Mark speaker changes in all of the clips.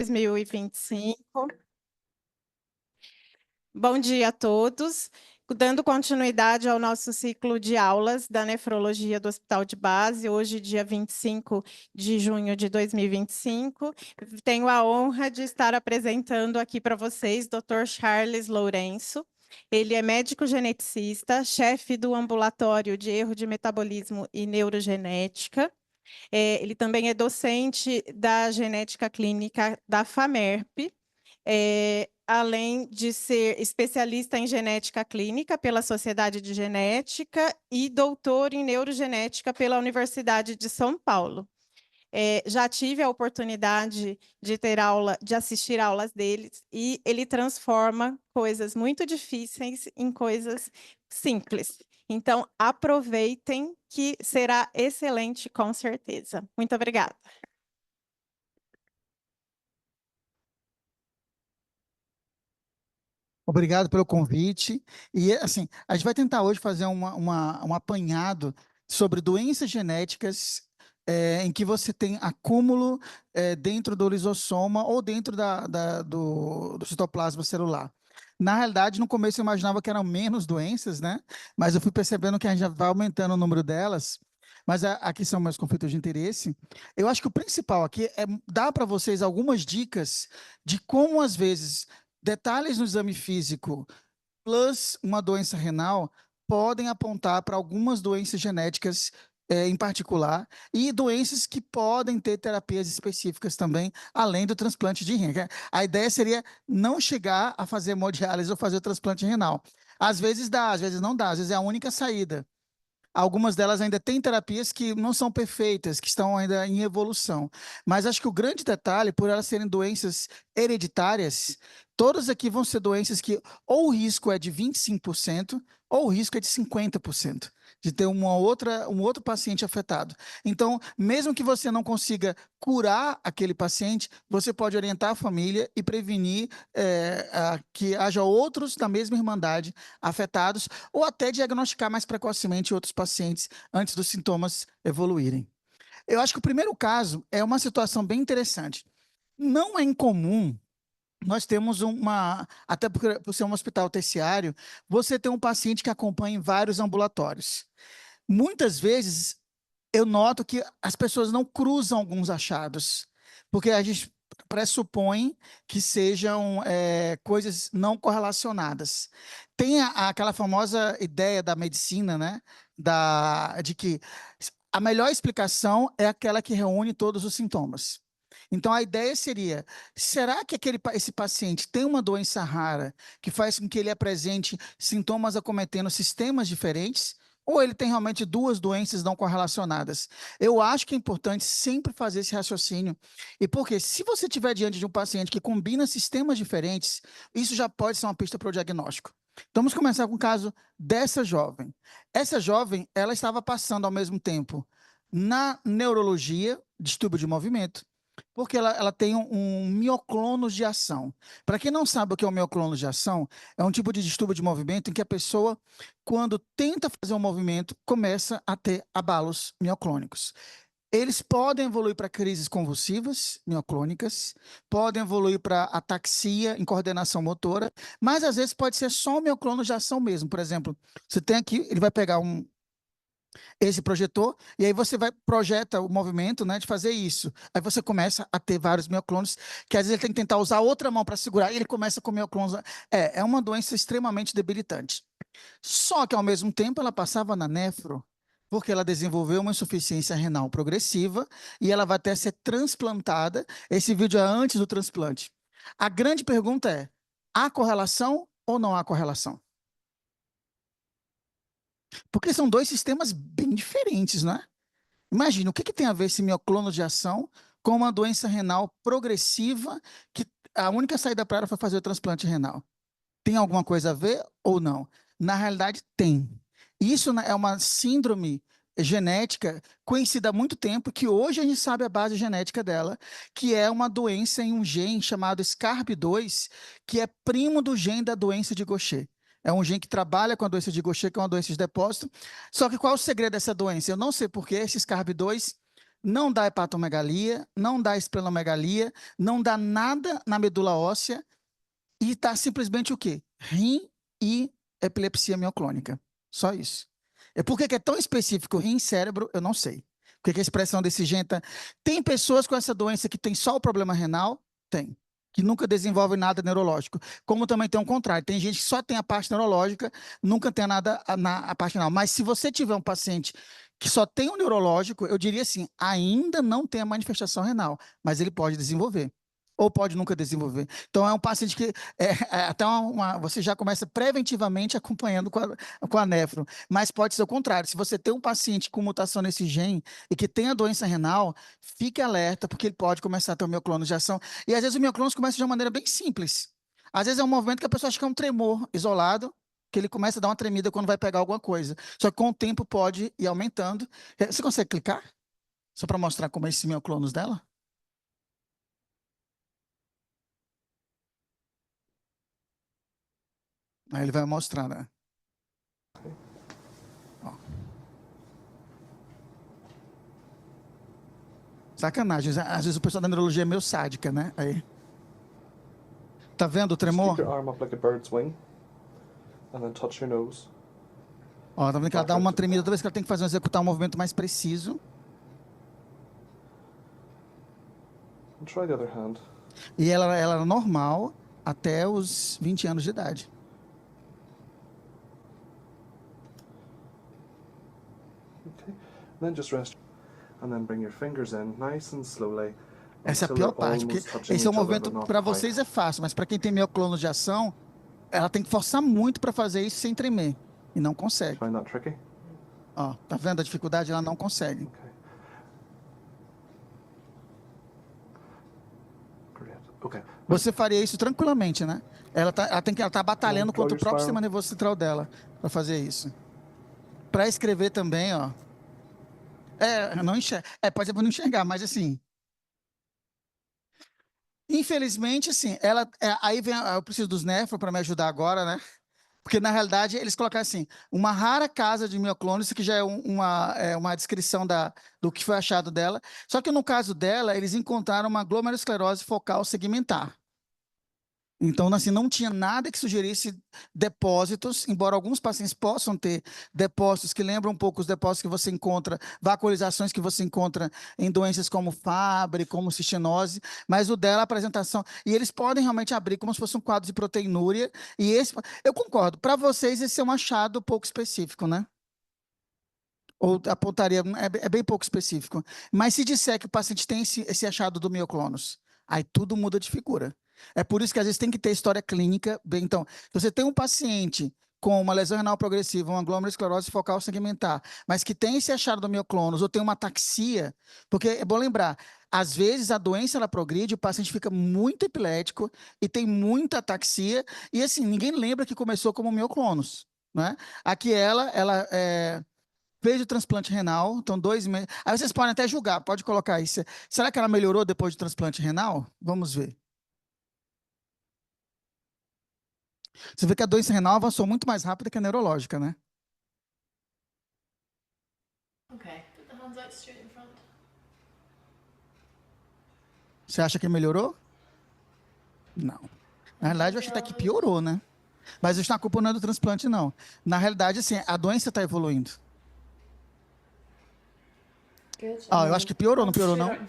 Speaker 1: 2025. Bom dia a todos. Dando continuidade ao nosso ciclo de aulas da nefrologia do Hospital de Base, hoje, dia 25 de junho de 2025, tenho a honra de estar apresentando aqui para vocês Dr. Charles Lourenço. Ele é médico geneticista, chefe do ambulatório de erro de metabolismo e neurogenética. Ele também é docente da genética clínica da FAMERP, além de ser especialista em genética clínica pela Sociedade de Genética e doutor em neurogenética pela Universidade de São Paulo. Já tive a oportunidade de assistir aulas deles, e ele transforma coisas muito difíceis em coisas simples. Então, aproveitem, que será excelente, com certeza. Muito obrigada.
Speaker 2: Obrigado pelo convite. E, assim, a gente vai tentar hoje fazer um apanhado sobre doenças genéticas em que você tem acúmulo dentro do lisossoma ou dentro do citoplasma celular. Na realidade, no começo eu imaginava que eram menos doenças, né? Mas eu fui percebendo que a gente já vai aumentando o número delas. Mas aqui são meus conflitos de interesse. Eu acho que o principal aqui é dar para vocês algumas dicas de como, às vezes, detalhes no exame físico plus uma doença renal podem apontar para algumas doenças genéticas em particular e doenças que podem ter terapias específicas também, além do transplante de rim. A ideia seria não chegar a fazer hemodiálise ou fazer o transplante renal. Às vezes dá, às vezes não dá, às vezes é a única saída. Algumas delas ainda têm terapias que não são perfeitas, que estão ainda em evolução. Mas acho que o grande detalhe, por elas serem doenças hereditárias, todas aqui vão ser doenças que ou o risco é de 25% ou o risco é de 50% de ter um outro paciente afetado. Então, mesmo que você não consiga curar aquele paciente, você pode orientar a família e prevenir que haja outros da mesma irmandade afetados, ou até diagnosticar mais precocemente outros pacientes antes dos sintomas evoluírem. Eu acho que o primeiro caso é uma situação bem interessante. Não é incomum nós temos até por ser um hospital terciário, você tem um paciente que acompanha em vários ambulatórios. Muitas vezes eu noto que as pessoas não cruzam alguns achados, porque a gente pressupõe que sejam coisas não correlacionadas. Tem aquela famosa ideia da medicina, né? De que a melhor explicação é aquela que reúne todos os sintomas. Então, a ideia seria: será que esse paciente tem uma doença rara que faz com que ele apresente sintomas acometendo sistemas diferentes? Ou ele tem realmente duas doenças não correlacionadas? Eu acho que é importante sempre fazer esse raciocínio. E porque, se você estiver diante de um paciente que combina sistemas diferentes, isso já pode ser uma pista para o diagnóstico. Então, vamos começar com o caso dessa jovem. Essa jovem, ela estava passando ao mesmo tempo na neurologia, distúrbio de movimento, porque ela tem um mioclonus de ação. Para quem não sabe o que é um mioclonus de ação, é um tipo de distúrbio de movimento em que a pessoa, quando tenta fazer um movimento, começa a ter abalos mioclônicos. Eles podem evoluir para crises convulsivas mioclônicas, podem evoluir para ataxia em coordenação motora, mas às vezes pode ser só um mioclonus de ação mesmo. Por exemplo, você tem aqui, ele vai pegar esse projetor, e aí você projeta o movimento, né, de fazer isso. Aí você começa a ter vários mioclônios, que às vezes ele tem que tentar usar outra mão para segurar, e ele começa com mioclônios. É uma doença extremamente debilitante. Só que, ao mesmo tempo, ela passava na nefro, porque ela desenvolveu uma insuficiência renal progressiva, e ela vai até ser transplantada. Esse vídeo é antes do transplante. A grande pergunta é: há correlação ou não há correlação? Porque são dois sistemas bem diferentes, não é? Imagina, o que tem a ver esse mioclono de ação com uma doença renal progressiva que a única saída para ela foi fazer o transplante renal? Tem alguma coisa a ver ou não? Na realidade, tem. Isso, né, é uma síndrome genética conhecida há muito tempo, que hoje a gente sabe a base genética dela, que é uma doença em um gene chamado SCARP2, que é primo do gene da doença de Gaucher. É um gene que trabalha com a doença de Gaucher, que é uma doença de depósito. Só que qual é o segredo dessa doença? Eu não sei porque esse SCARP2 não dá hepatomegalia, não dá esplenomegalia, não dá nada na medula óssea e está simplesmente o quê? Rim e epilepsia mioclônica. Só isso. Por que é tão específico rim e cérebro? Eu não sei. Por que a expressão desse gene tá... Tem pessoas com essa doença que tem só o problema renal? Tem. Que nunca desenvolve nada neurológico. Como também tem o contrário. Tem gente que só tem a parte neurológica, nunca tem nada na parte renal. Mas se você tiver um paciente que só tem o neurológico, eu diria assim, ainda não tem a manifestação renal, mas ele pode desenvolver. Ou pode nunca desenvolver. Então, é um paciente que até você já começa preventivamente acompanhando com a nefro. Mas pode ser o contrário. Se você tem um paciente com mutação nesse gene e que tem a doença renal, fique alerta, porque ele pode começar a ter o mioclônus de ação. E às vezes o mioclônus começa de uma maneira bem simples. Às vezes é um movimento que a pessoa acha que é um tremor isolado, que ele começa a dar uma tremida quando vai pegar alguma coisa. Só que com o tempo pode ir aumentando. Você consegue clicar? Só para mostrar como é esse mioclônus dela? Aí ele vai mostrar, né? Ó. Sacanagem. Às vezes o pessoal da neurologia é meio sádica, né? Aí. Tá vendo o tremor?
Speaker 3: Keep your arm up like a bird's wing, and then touch your nose.
Speaker 2: Ó, tá vendo que ela dá uma tremida toda vez que ela tem que executar um movimento mais preciso.
Speaker 3: And try the other hand.
Speaker 2: E ela era normal até os 20 anos de idade.
Speaker 3: Okay. And then just rest, and then bring your fingers in nice and slowly.
Speaker 2: Essa é a pior parte, porque esse é um movimento para vocês é fácil, mas para quem tem mioclônus de ação, ela tem que forçar muito para fazer isso sem tremer e não consegue.
Speaker 3: Find that tricky?
Speaker 2: Ó, tá vendo a dificuldade? Ela não consegue.
Speaker 3: Okay. Great. Okay.
Speaker 2: Você faria isso tranquilamente, né? Ela tá batalhando contra o próprio sistema nervoso central dela para fazer isso. Para escrever também, ó. Não enxerga. Pode não enxergar, mas assim. Infelizmente, assim, aí vem, eu preciso dos nefro para me ajudar agora, né? Porque, na realidade, eles colocaram assim, uma rara casa de mioclônus, isso que já é uma descrição do que foi achado dela. Só que, no caso dela, eles encontraram uma glomerulosclerose focal segmentar. Então, assim, não tinha nada que sugerisse depósitos, embora alguns pacientes possam ter depósitos que lembram um pouco os depósitos que você encontra, vascularizações que você encontra em doenças como Fabry, como cistenose, mas o dela, a apresentação, e eles podem realmente abrir como se fosse um quadro de proteinúria, e eu concordo, para vocês esse é um achado pouco específico, né? Ou apontaria, é bem pouco específico. Mas se disser que o paciente tem esse achado do mioclônus, aí tudo muda de figura. É por isso que às vezes tem que ter história clínica. Então, se você tem um paciente com uma lesão renal progressiva, uma glomerulosclerose focal segmentar, mas que tem esse achado do mioclônus ou tem uma ataxia, porque é bom lembrar, às vezes a doença ela progride, o paciente fica muito epilético e tem muita ataxia, e assim, ninguém lembra que começou como mioclônus, né? Aqui ela fez o transplante renal, então 2 meses. Aí vocês podem até julgar, pode colocar isso. Será que ela melhorou depois do transplante renal? Vamos ver. Você vê que a doença renal avançou muito mais rápido que a neurológica, né?
Speaker 4: Okay, put the hands out straight in front.
Speaker 2: Você acha que melhorou? Não. Na realidade, eu acho até que piorou, né? Mas isso na culpa não é do transplante, não. Na realidade, assim, a doença está evoluindo.
Speaker 4: Good.
Speaker 2: Eu acho que piorou, não piorou, não?
Speaker 4: Okay,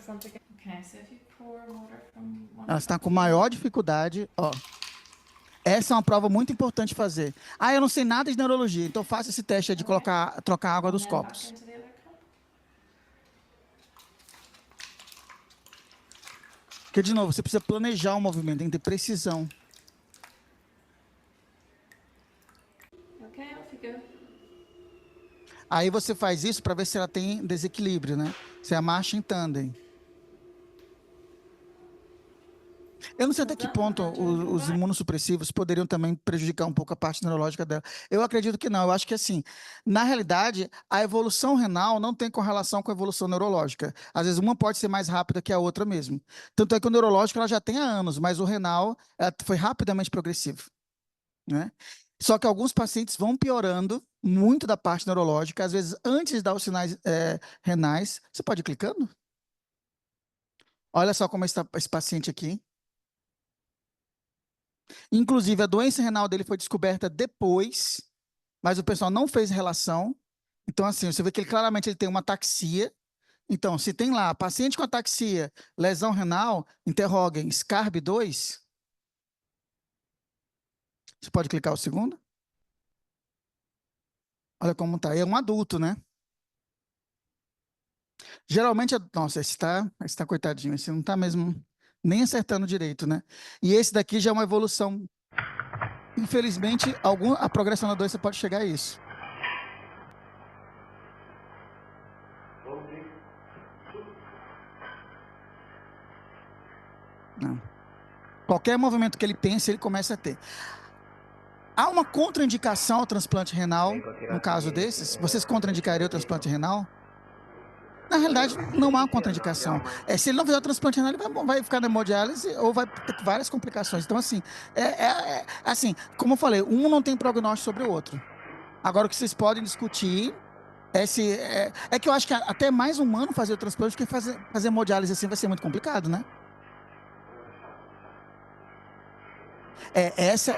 Speaker 4: so if you pour water from one
Speaker 2: Ela está com maior dificuldade, ó. Essa é uma prova muito importante de fazer. Eu não sei nada de neurologia, então faça esse teste aí de trocar a água dos
Speaker 4: and then back
Speaker 2: copos.
Speaker 4: into the other cup.
Speaker 2: Porque, de novo, você precisa planejar o movimento, tem que ter precisão.
Speaker 4: Okay, off you go.
Speaker 2: Aí você faz isso para ver se ela tem desequilíbrio, né? Se a marcha em tandem. Eu não sei até que ponto os imunossupressivos poderiam também prejudicar um pouco a parte neurológica dela. Eu acredito que não. Eu acho que, assim, na realidade, a evolução renal não tem correlação com a evolução neurológica. Às vezes, uma pode ser mais rápida que a outra mesmo. Tanto é que o neurológico ela já tem há anos, mas o renal foi rapidamente progressivo, né? Só que alguns pacientes vão piorando muito da parte neurológica, às vezes antes de dar os sinais renais. Você pode ir clicando? Olha só como está esse paciente aqui. Inclusive, a doença renal dele foi descoberta depois, mas o pessoal não fez relação. Então, assim, você vê que ele claramente ele tem uma ataxia. Então, se tem lá paciente com ataxia, lesão renal, interroguem SCARB2. Você pode clicar o segundo? Olha como tá. É um adulto, né? Geralmente, nossa, esse tá coitadinho, esse não tá mesmo nem acertando direito, né? E esse daqui já é uma evolução. Infelizmente, a progressão da doença pode chegar a isso. Não. Qualquer movimento que ele pense, ele começa a ter. Há uma contraindicação ao transplante renal, no caso desses? Vocês contraindicariam o transplante renal? Na realidade, não há contraindicação. Se ele não fizer o transplante renal, ele vai ficar na hemodiálise ou vai ter várias complicações. Então, assim, assim, como eu falei, um não tem prognóstico sobre o outro. Agora, o que vocês podem discutir é que eu acho que até mais humano fazer o transplante, porque fazer hemodiálise assim vai ser muito complicado, né? Essa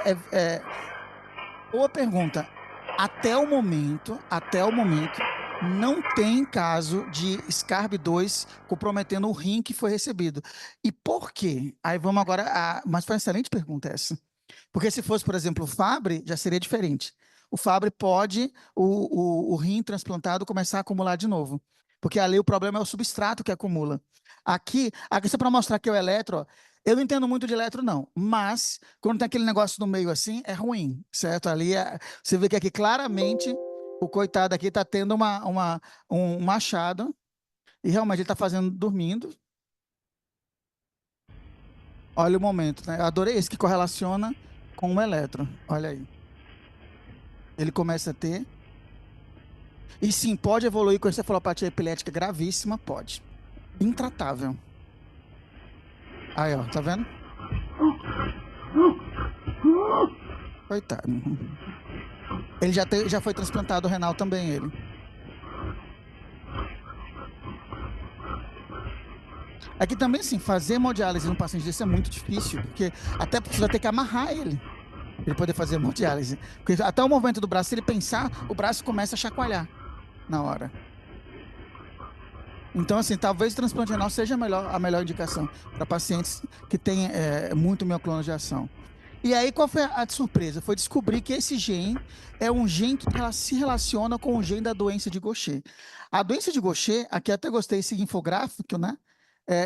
Speaker 2: boa pergunta. Até o momento, não tem caso de SCARB2 comprometendo o rim que foi recebido. E por quê? Aí vamos agora mas foi uma excelente pergunta essa. Porque se fosse, por exemplo, o Fabry, já seria diferente. O Fabry pode, o rim transplantado, começar a acumular de novo. Porque ali o problema é o substrato que acumula. Aqui só para mostrar que o eletro, ó, eu não entendo muito de eletro, não. Mas, quando tem aquele negócio no meio assim, é ruim, certo? Ali, você vê que aqui claramente, o coitado aqui está tendo um machado. E realmente ele está fazendo dormindo. Olha o momento, né? Eu adorei esse que correlaciona com o eletro. Olha aí. Ele começa a ter. E sim, pode evoluir com encefalopatia epilética gravíssima, pode. Intratável. Aí, ó, tá vendo? Coitado. Ele já foi transplantado renal também, ele. Aqui também, sim, fazer hemodiálise num paciente desse é muito difícil, porque até você vai ter que amarrar ele para ele poder fazer hemodiálise. Porque até o movimento do braço, se ele pensar, o braço começa a chacoalhar na hora. Então, assim, talvez o transplante renal seja a melhor indicação para pacientes que têm muito mioclonus. E aí, qual foi a surpresa? Foi descobrir que esse gene é um gene que se relaciona com o gene da doença de Gaucher. A doença de Gaucher, aqui até gostei desse infográfico, né?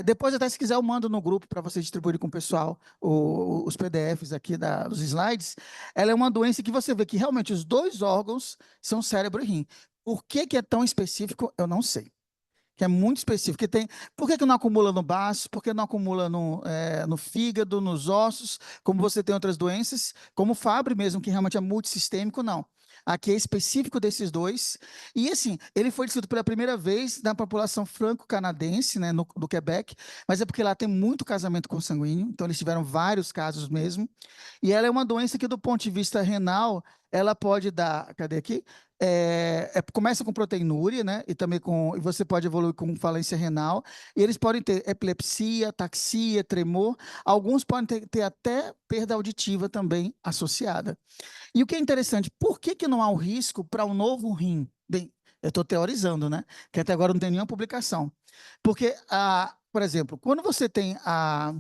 Speaker 2: Depois, até se quiser, eu mando no grupo para você distribuir com o pessoal os PDFs aqui dos slides. Ela é uma doença que você vê que realmente os dois órgãos são cérebro e rim. Por que é tão específico? Eu não sei. Que é muito específico. Por que não acumula no baço? Por que não acumula no fígado, nos ossos, como você tem outras doenças, como o Fabry mesmo, que realmente é multissistêmico, não. Aqui é específico desses dois. E, assim, ele foi descrito pela primeira vez na população franco-canadense, né, do Quebec, mas é porque lá tem muito casamento consanguíneo, então eles tiveram vários casos mesmo. E ela é uma doença que, do ponto de vista renal, ela pode dar, cadê aqui? Começa com proteinúria, né? E também e você pode evoluir com falência renal. E eles podem ter epilepsia, ataxia, tremor. Alguns podem ter até perda auditiva também associada. E o que é interessante, por que não há o risco para um novo rim? Bem, eu estou teorizando, né? Que até agora não tem nenhuma publicação. Porque, por exemplo, quando você tem a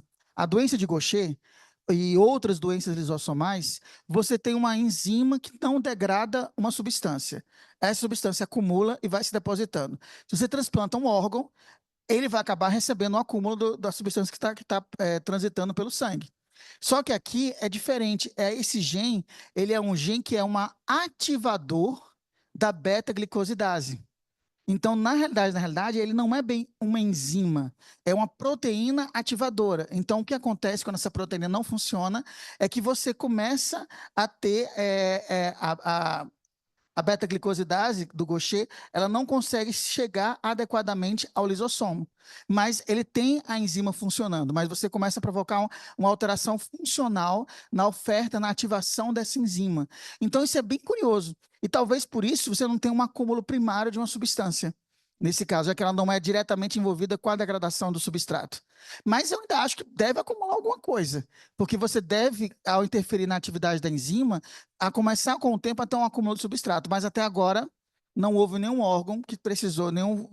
Speaker 2: doença de Gaucher e outras doenças lisossomais, você tem uma enzima que não degrada uma substância. Essa substância acumula e vai se depositando. Se você transplanta um órgão, ele vai acabar recebendo um acúmulo da substância que tá transitando pelo sangue. Só que aqui é diferente. Esse gene, ele é um gene que é um ativador da beta-glicosidase. Então, na realidade, ele não é bem uma enzima, é uma proteína ativadora. Então, o que acontece quando essa proteína não funciona é que você começa a ter a beta-glicosidase do Gaucher, ela não consegue chegar adequadamente ao lisossomo. Mas ele tem a enzima funcionando, mas você começa a provocar uma alteração funcional na oferta, na ativação dessa enzima. Então, isso é bem curioso. E talvez por isso você não tenha um acúmulo primário de uma substância. nesse caso, já que ela não é diretamente envolvida com a degradação do substrato. Mas eu ainda acho que deve acumular alguma coisa, porque você deve, ao interferir na atividade da enzima, a começar com o tempo a ter um acúmulo de substrato, mas até agora não houve nenhum órgão que precisou, nenhum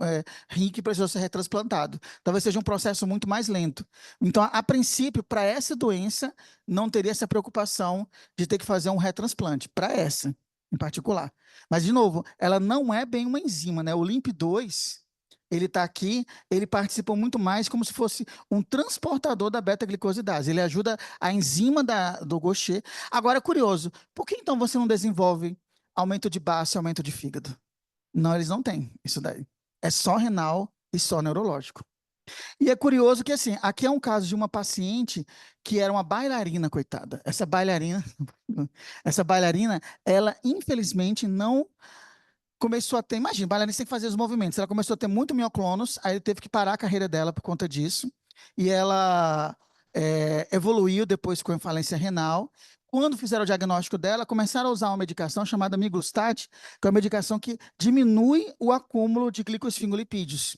Speaker 2: rim que precisou ser retransplantado. Talvez seja um processo muito mais lento. Então, a princípio, para essa doença, não teria essa preocupação de ter que fazer um retransplante, para essa em particular. Mas, de novo, ela não é bem uma enzima, né? O LIMP2, ele está aqui, ele participa muito mais como se fosse um transportador da beta-glicosidase. Ele ajuda a enzima do Gaucher. Agora, curioso, por que então você não desenvolve aumento de baço e aumento de fígado? Não, eles não têm isso daí. É só renal e só neurológico. E é curioso que, assim, aqui é um caso de uma paciente que era uma bailarina, coitada. Essa bailarina, ela infelizmente não começou a ter, imagina, bailarina tem que fazer os movimentos. Ela começou a ter muito mioclonos, aí teve que parar a carreira dela por conta disso. E ela evoluiu depois com falência renal. Quando fizeram o diagnóstico dela, começaram a usar uma medicação chamada miglustat, que é uma medicação que diminui o acúmulo de glicoesfingolipídios.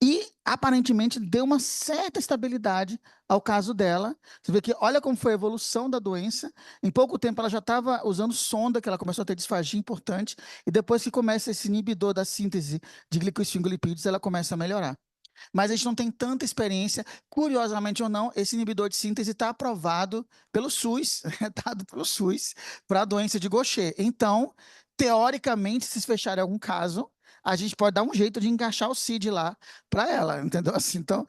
Speaker 2: E, aparentemente, deu uma certa estabilidade ao caso dela. Você vê que, olha como foi a evolução da doença. Em pouco tempo, ela já estava usando sonda, que ela começou a ter disfagia importante. E depois que começa esse inibidor da síntese de glicoesfingolipídios, ela começa a melhorar. Mas a gente não tem tanta experiência. Curiosamente ou não, esse inibidor de síntese está aprovado pelo SUS, dado pelo SUS, para a doença de Gaucher. Então, teoricamente, se fecharem algum caso, a gente pode dar um jeito de encaixar o CID lá para ela, entendeu? Assim, então,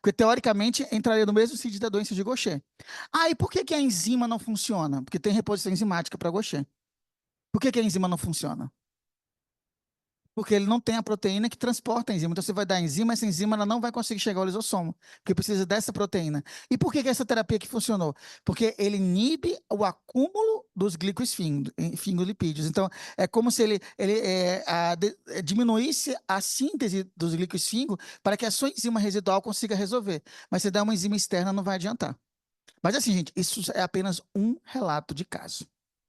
Speaker 2: porque teoricamente entraria no mesmo CID da doença de Gaucher. Ah, e por que a enzima não funciona? Porque tem reposição enzimática para Gaucher. Por que a enzima não funciona? Porque ele não tem a proteína que transporta a enzima. Então, você vai dar a enzima, essa enzima ela não vai conseguir chegar ao lisossomo, porque precisa dessa proteína. E por que essa terapia aqui funcionou? Porque ele inibe o acúmulo dos glicoesfingolipídios. Então, é como se ele diminuísse a síntese dos glicoesfingos para que a sua enzima residual consiga resolver. Mas se der uma enzima externa, não vai adiantar. Mas assim, gente, isso é apenas um relato de caso,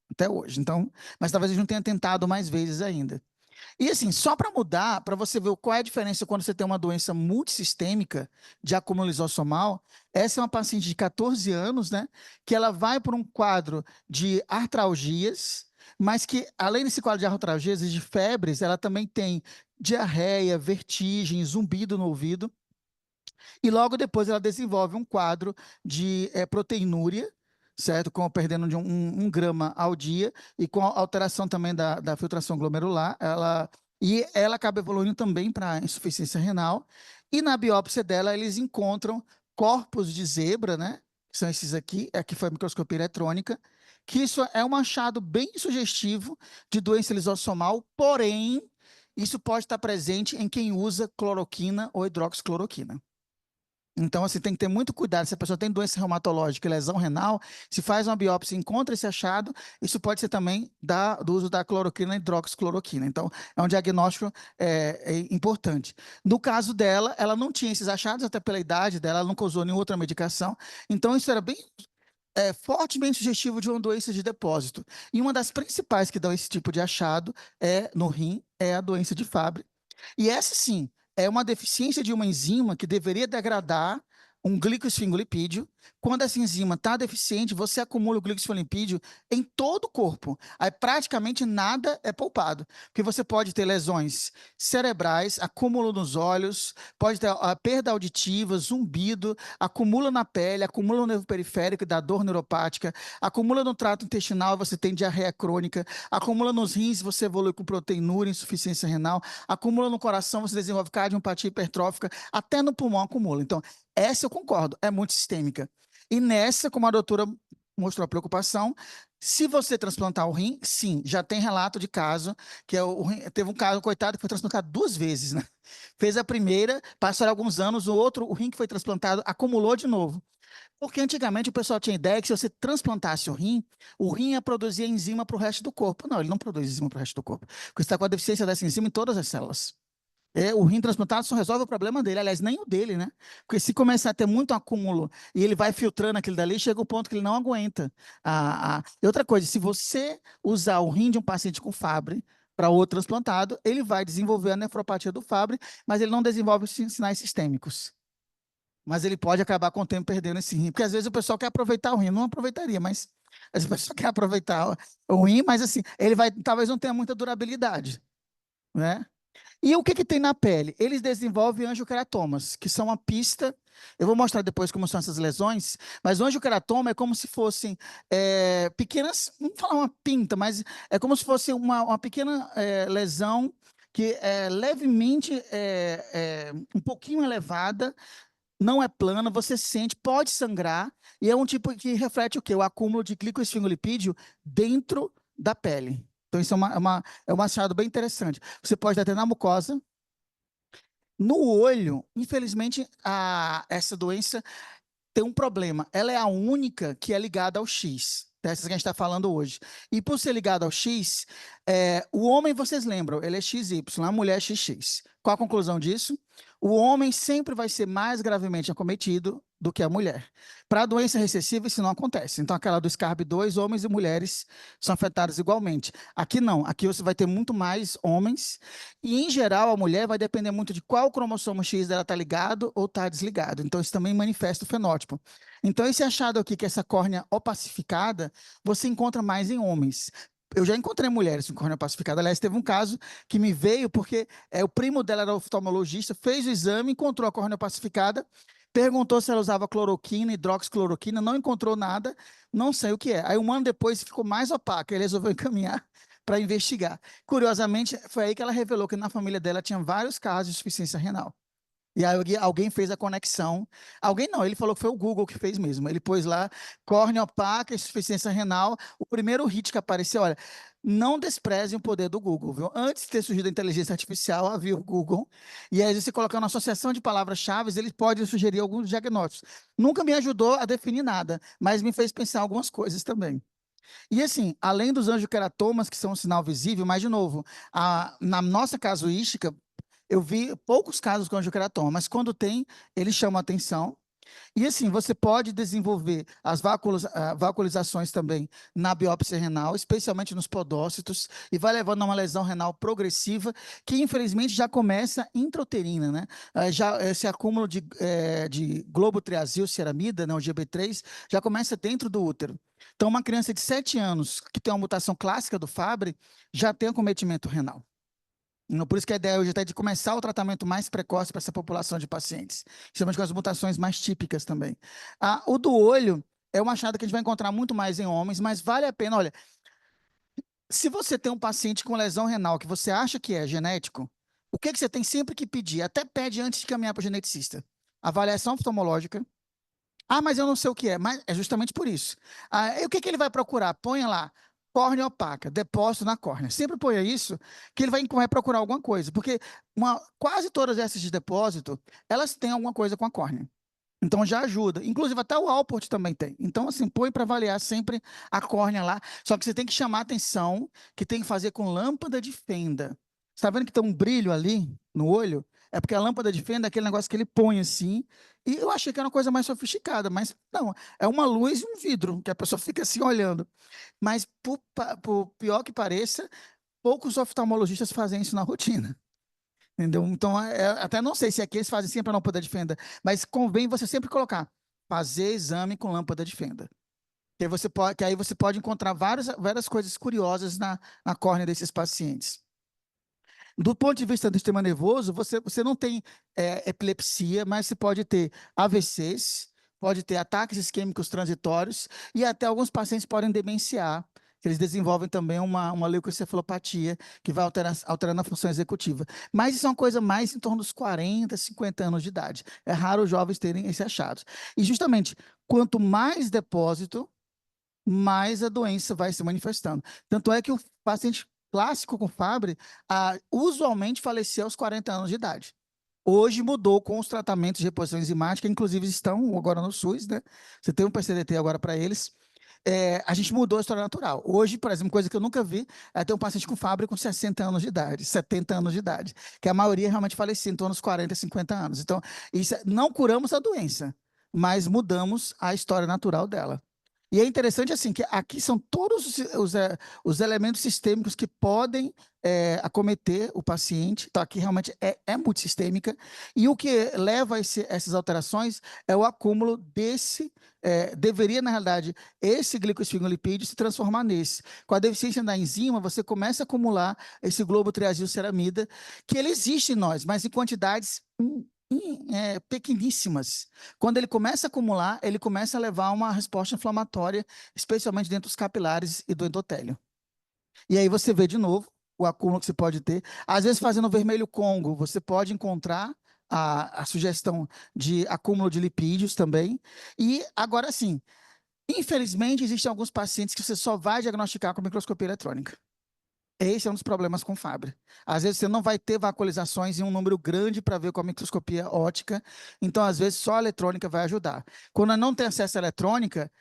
Speaker 2: até hoje. Então, mas talvez a gente não tenha tentado mais vezes ainda. E assim, só para mudar, para você ver qual é a diferença quando você tem uma doença multissistêmica de acúmulo lisossomal, essa é uma paciente de 14 anos, né, que ela vai por um quadro de artralgias, mas que além desse quadro de artralgias e de febres, ela também tem diarreia, vertigem, zumbido no ouvido, e logo depois ela desenvolve um quadro de proteinúria, certo? Perdendo de 1 grama ao dia e com alteração também da filtração glomerular. Ela acaba evoluindo também para insuficiência renal. E na biópsia dela, eles encontram corpos de zebra, né? Que são esses aqui foi a microscopia eletrônica, que isso é um achado bem sugestivo de doença lisossomal, porém, isso pode estar presente em quem usa cloroquina ou hidroxicloroquina. Então, assim, tem que ter muito cuidado. Se a pessoa tem doença reumatológica e lesão renal, se faz uma biópsia e encontra esse achado, isso pode ser também do uso da cloroquina e hidroxicloroquina. Então, é um diagnóstico importante. No caso dela, ela não tinha esses achados, até pela idade dela, ela nunca usou nenhuma outra medicação. Então, isso era bem fortemente sugestivo de uma doença de depósito. E uma das principais que dão esse tipo de achado no rim é a doença de Fabry. E essa, sim, é uma deficiência de uma enzima que deveria degradar um glicoesfingolipídio. Quando essa enzima está deficiente, você acumula o glicoesfingolipídio em todo o corpo. Aí praticamente nada é poupado, porque você pode ter lesões cerebrais, acúmulo nos olhos, pode ter a perda auditiva, zumbido, acumula na pele, acumula no nervo periférico, dá dor neuropática, acumula no trato intestinal, você tem diarreia crônica, acumula nos rins, você evolui com proteinúria, insuficiência renal, acumula no coração, você desenvolve cardiopatia hipertrófica, até no pulmão acumula. Então, essa eu concordo, é muito sistêmica. E nessa, como a doutora mostrou a preocupação, se você transplantar o rim, sim, já tem relato de caso, que teve um caso, coitado, que foi transplantado 2 vezes, né? Fez a primeira, passaram alguns anos, o rim que foi transplantado acumulou de novo. Porque antigamente o pessoal tinha ideia que se você transplantasse o rim ia produzir enzima para o resto do corpo. Não, ele não produz enzima para o resto do corpo, porque você está com a deficiência dessa enzima em todas as células. O rim transplantado só resolve o problema dele, aliás, nem o dele, né? Porque se começar a ter muito acúmulo e ele vai filtrando aquilo dali, chega o ponto que ele não aguenta. E outra coisa, se você usar o rim de um paciente com Fabry para outro transplantado, ele vai desenvolver a nefropatia do Fabry, mas ele não desenvolve os sinais sistêmicos. Mas ele pode acabar com o tempo perdendo esse rim, porque às vezes o pessoal quer aproveitar o rim, não aproveitaria, mas às vezes o pessoal quer aproveitar o rim, mas assim, ele vai, talvez não tenha muita durabilidade, né? E o que que tem na pele? Eles desenvolvem angiokeratomas, que são uma pista. Eu vou mostrar depois como são essas lesões, mas o angiokeratoma é como se fossem pequenas, não vou falar uma pinta, mas é como se fosse uma pequena lesão que é levemente, um pouquinho elevada, não é plana, você sente, pode sangrar, e é um tipo que reflete o quê? O acúmulo de glicoesfingolipídio dentro da pele. Então, isso é um achado bem interessante. Você pode ter na mucosa. No olho, infelizmente, essa doença tem um problema. Ela é a única que é ligada ao X, dessas que a gente está falando hoje. E por ser ligada ao X, o homem, vocês lembram, ele é XY, a mulher é XX. Qual a conclusão disso? O homem sempre vai ser mais gravemente acometido do que a mulher. Para a doença recessiva, isso não acontece. Então, aquela do SCARB2, homens e mulheres são afetados igualmente. Aqui não, aqui você vai ter muito mais homens, e em geral a mulher vai depender muito de qual cromossomo X dela está ligado ou está desligado. Então, isso também manifesta o fenótipo. Então, esse achado aqui, que é essa córnea opacificada, você encontra mais em homens. Eu já encontrei mulheres com córnea opacificada. Aliás, teve um caso que me veio porque o primo dela era oftalmologista, fez o exame, encontrou a córnea opacificada, perguntou se ela usava cloroquina, hidroxicloroquina, não encontrou nada, não sei o que é. Aí um ano depois ficou mais opaca, ele resolveu encaminhar para investigar. Curiosamente, foi aí que ela revelou que na família dela tinha vários casos de insuficiência renal. E aí alguém fez a conexão. Alguém não, ele falou que foi o Google que fez mesmo. Ele pôs lá, córnea opaca, insuficiência renal. O primeiro hit que apareceu, olha, não desprezem o poder do Google, viu? Antes de ter surgido a inteligência artificial, havia o Google. E aí, você colocando uma associação de palavras-chave, ele pode sugerir alguns diagnósticos. Nunca me ajudou a definir nada, mas me fez pensar algumas coisas também. E assim, além dos angiokeratomas, que são um sinal visível, mas de novo, na nossa casuística, eu vi poucos casos com angiokeratoma, mas quando tem, eles chamam a atenção. E assim, você pode desenvolver as vacuolizações também na biópsia renal, especialmente nos podócitos, e vai levando a uma lesão renal progressiva, que infelizmente já começa intrauterina, né? Já esse acúmulo de globotriazil-ceramida, né, o GB3, já começa dentro do útero. Então, uma criança de 7 anos que tem uma mutação clássica do Fabry já tem acometimento renal. Por isso que a ideia hoje é de começar o tratamento mais precoce para essa população de pacientes, principalmente com as mutações mais típicas também. O do olho é uma achada que a gente vai encontrar muito mais em homens, mas vale a pena. Olha, se você tem um paciente com lesão renal que você acha que é genético, o que você tem sempre que pedir? Até pede antes de caminhar para o geneticista. Avaliação oftalmológica. Mas eu não sei o que é. Mas é justamente por isso. E o que ele vai procurar? Ponha lá, córnea opaca, depósito na córnea. Sempre ponha isso, que ele vai procurar alguma coisa. Porque quase todas essas de depósito, elas têm alguma coisa com a córnea. Então, já ajuda. Inclusive, até o Alport também tem. Então, assim, põe para avaliar sempre a córnea lá. Só que você tem que chamar a atenção, que tem que fazer com lâmpada de fenda. Você está vendo que tem um brilho ali no olho? É porque a lâmpada de fenda é aquele negócio que ele põe assim. E eu achei que era uma coisa mais sofisticada, mas não. É uma luz e um vidro, que a pessoa fica assim olhando. Mas, por pior que pareça, poucos oftalmologistas fazem isso na rotina. Entendeu? Então, até não sei se aqui eles fazem sempre a lâmpada de fenda, mas convém você sempre colocar, fazer exame com lâmpada de fenda. Que aí você pode encontrar várias coisas curiosas na córnea desses pacientes. Do ponto de vista do sistema nervoso, você não tem epilepsia, mas você pode ter AVCs, pode ter ataques isquêmicos transitórios, e até alguns pacientes podem demenciar, que eles desenvolvem também uma leucoencefalopatia, que vai alterando a função executiva. Mas isso é uma coisa mais em torno dos 40, 50 anos de idade. É raro os jovens terem esse achado. E justamente, quanto mais depósito, mais a doença vai se manifestando. Tanto é que o paciente clássico com Fabry, usualmente falecia aos 40 anos de idade. Hoje mudou com os tratamentos de reposição enzimática, inclusive estão agora no SUS, né? Você tem um PCDT agora para eles. A gente mudou a história natural. Hoje, por exemplo, coisa que eu nunca vi, ter um paciente com Fabry com 60 anos de idade, 70 anos de idade, que a maioria realmente falecia em torno dos 40, 50 anos. Então, não curamos a doença, mas mudamos a história natural dela. E é interessante assim que aqui são todos os elementos sistêmicos que podem acometer o paciente. Então, aqui realmente é multissistêmica. E o que leva a essas alterações é o acúmulo deveria, na realidade, esse glicoesfingolipídio se transformar nesse. Com a deficiência da enzima, você começa a acumular esse globotriazilceramida, que ele existe em nós, mas em quantidades pequeníssimas. Quando ele começa a acumular, ele começa a levar a uma resposta inflamatória, especialmente dentro dos capilares e do endotélio. E aí você vê de novo o acúmulo que você pode ter. Às vezes, fazendo vermelho Congo, você pode encontrar a sugestão de acúmulo de lipídios também. E agora sim, infelizmente, existem alguns pacientes que você só vai diagnosticar com microscopia eletrônica. Esse é um dos problemas com Fabry. Às vezes você não vai ter vacuolizações em um número grande para ver com a microscopia óptica, então às vezes só a eletrônica vai ajudar. Quando não tem acesso à eletrônica,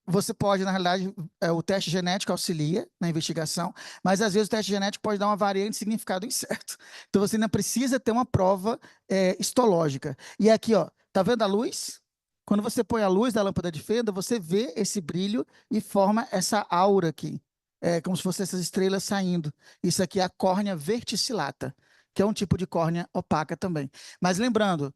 Speaker 2: você pode, na realidade, o teste genético auxilia na investigação, mas às vezes o teste genético pode dar uma variante de significado incerto. Então você ainda precisa ter uma prova histológica. E aqui, ó, tá vendo a luz? Quando você põe a luz da lâmpada de fenda, você vê esse brilho e forma essa aura aqui. É como se fossem essas estrelas saindo. Isso aqui é a córnea verticillata, que é um tipo de córnea opaca também. Mas lembrando,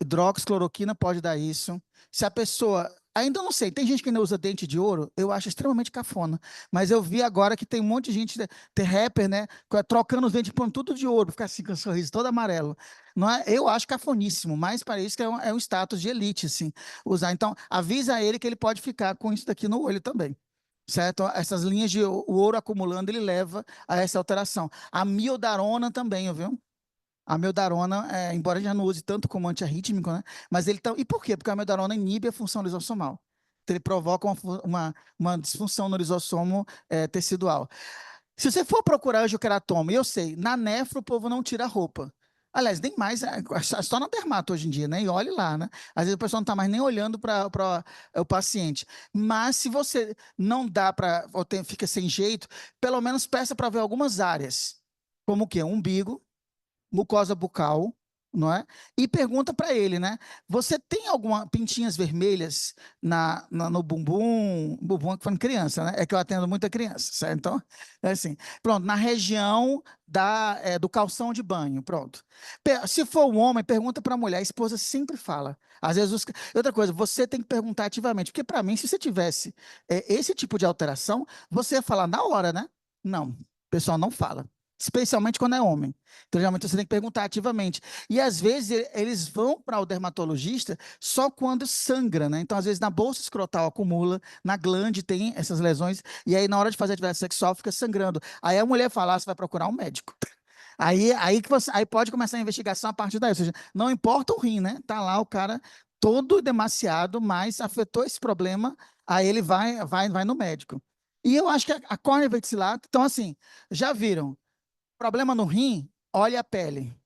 Speaker 2: hidroxicloroquina pode dar isso. Se a pessoa... Ainda não sei, tem gente que ainda usa dente de ouro, eu acho extremamente cafona. Mas eu vi agora que tem um monte de gente, tem rapper, né, trocando os dentes, pondo tudo de ouro, ficar assim com o sorriso todo amarelo. Não é? Eu acho cafoníssimo, mas parece que é um status de elite, assim, usar. Então, avisa ele que ele pode ficar com isso daqui no olho também. Certo? Essas linhas de o ouro acumulando, ele leva a essa alteração. A miodarona também, viu? A miodarona, embora já não use tanto como antiarrítmico, né? Mas ele tá... E por quê? Porque a miodarona inibe a função lisossomal. Então, ele provoca uma disfunção no lisossomo tecidual. Se você for procurar angioqueratoma, e eu sei, na nefro o povo não tira a roupa. Aliás, nem mais, só na dermato hoje em dia, né? E olhe lá, né? Às vezes o pessoal não está mais nem olhando para o paciente. Mas se você não dá para, ou fica sem jeito, pelo menos peça para ver algumas áreas. Como o quê? Umbigo, mucosa bucal, não é? E pergunta para ele, né? Você tem alguma pintinhas vermelhas no bumbum que foi criança, né? É que eu atendo muita criança, certo? Então, é assim. Pronto, na região do calção de banho, pronto. Se for um homem, pergunta para a mulher, a esposa sempre fala. Às vezes, outra coisa, você tem que perguntar ativamente, porque para mim, se você tivesse esse tipo de alteração, você ia falar na hora, né? Não, o pessoal não fala. Especialmente quando é homem. Então, geralmente, você tem que perguntar ativamente. E, às vezes, eles vão para o dermatologista só quando sangra, né? Então, às vezes, na bolsa escrotal acumula, na glande tem essas lesões, e aí, na hora de fazer atividade sexual, fica sangrando. Aí a mulher fala, você vai procurar um médico. Aí pode começar a investigação a partir daí. Ou seja, não importa o rim, né? Tá lá o cara todo demasiado, mas afetou esse problema, aí ele vai no médico. E eu acho que a córnea verticillata, então, assim, já viram? Problema no rim, olhe a pele.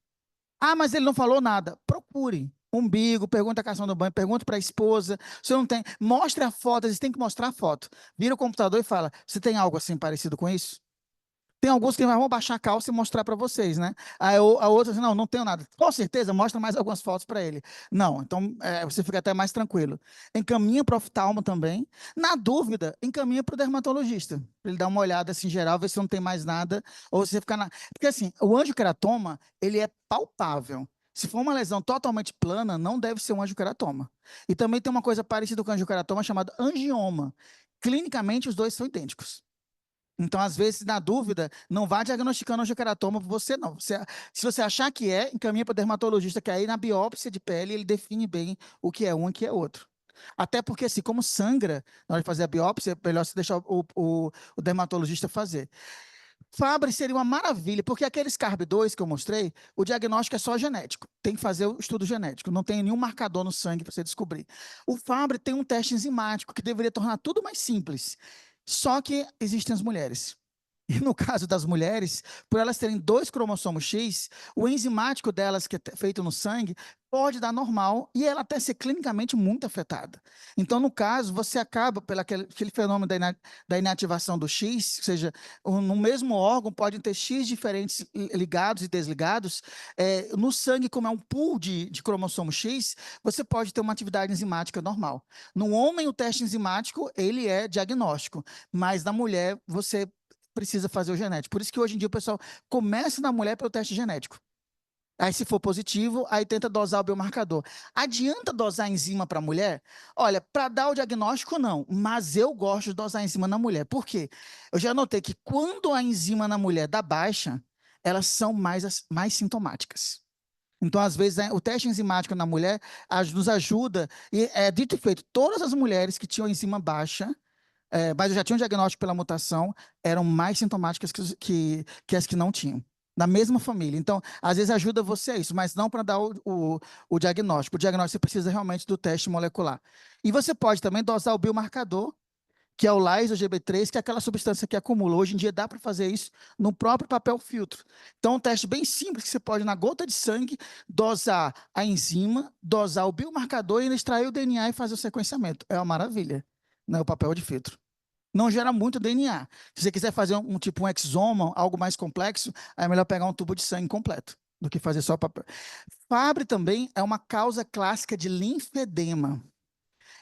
Speaker 2: Ah, mas ele não falou nada. Procure. Umbigo, pergunta a questão do banho, pergunta para a esposa. Se não tem, mostre a foto, eles têm que mostrar a foto. Vira o computador e fala: você tem algo assim parecido com isso? Tem alguns que vão baixar a calça e mostrar para vocês, né? A outra, assim, não tenho nada. Com certeza, mostra mais algumas fotos para ele. Não, então você fica até mais tranquilo. Encaminha para o oftalmo também. Na dúvida, encaminha para o dermatologista. Para ele dar uma olhada assim, geral, ver se não tem mais nada. Ou você ficar na... Porque assim, o angioqueratoma, ele é palpável. Se for uma lesão totalmente plana, não deve ser um angioqueratoma. E também tem uma coisa parecida com o angioqueratoma chamada angioma. Clinicamente, os dois são idênticos. Então, às vezes, na dúvida, não vá diagnosticando angioqueratoma por você, não. Se você achar que encaminha para o dermatologista, que aí na biópsia de pele ele define bem o que é um e o que é outro. Até porque, assim, como sangra, na hora de fazer a biópsia, é melhor você deixar o dermatologista fazer. Fabry seria uma maravilha, porque aqueles CARB2 que eu mostrei, o diagnóstico é só genético. Tem que fazer o estudo genético, não tem nenhum marcador no sangue para você descobrir. O Fabry tem um teste enzimático que deveria tornar tudo mais simples. Só que existem as mulheres. E no caso das mulheres, por elas terem 2 cromossomos X, o enzimático delas, que é feito no sangue, pode dar normal e ela até ser clinicamente muito afetada. Então, no caso, você acaba, pelo aquele fenômeno da inativação do X, ou seja, no mesmo órgão podem ter X diferentes ligados e desligados. No sangue, como é um pool de cromossomo X, você pode ter uma atividade enzimática normal. No homem, o teste enzimático, ele é diagnóstico, mas na mulher, você precisa fazer o genético. Por isso que hoje em dia o pessoal começa na mulher pelo teste genético. Aí, se for positivo, aí tenta dosar o biomarcador. Adianta dosar a enzima para a mulher? Olha, para dar o diagnóstico, não. Mas eu gosto de dosar a enzima na mulher. Por quê? Eu já notei que quando a enzima na mulher dá baixa, elas são mais sintomáticas. Então, às vezes, o teste enzimático na mulher nos ajuda. E é dito e feito, todas as mulheres que tinham enzima baixa, mas já tinham diagnóstico pela mutação, eram mais sintomáticas que as que não tinham, da mesma família. Então, às vezes ajuda você a isso, mas não para dar o diagnóstico. O diagnóstico você precisa realmente do teste molecular. E você pode também dosar o biomarcador, que é o lyso-Gb3, que é aquela substância que acumula. Hoje em dia dá para fazer isso no próprio papel filtro. Então, um teste bem simples que você pode, na gota de sangue, dosar a enzima, dosar o biomarcador e ainda extrair o DNA e fazer o sequenciamento. É uma maravilha, né, o papel de filtro. Não gera muito DNA. Se você quiser fazer tipo um exoma, algo mais complexo, aí é melhor pegar um tubo de sangue completo do que fazer só papel. Fabry também é uma causa clássica de linfedema.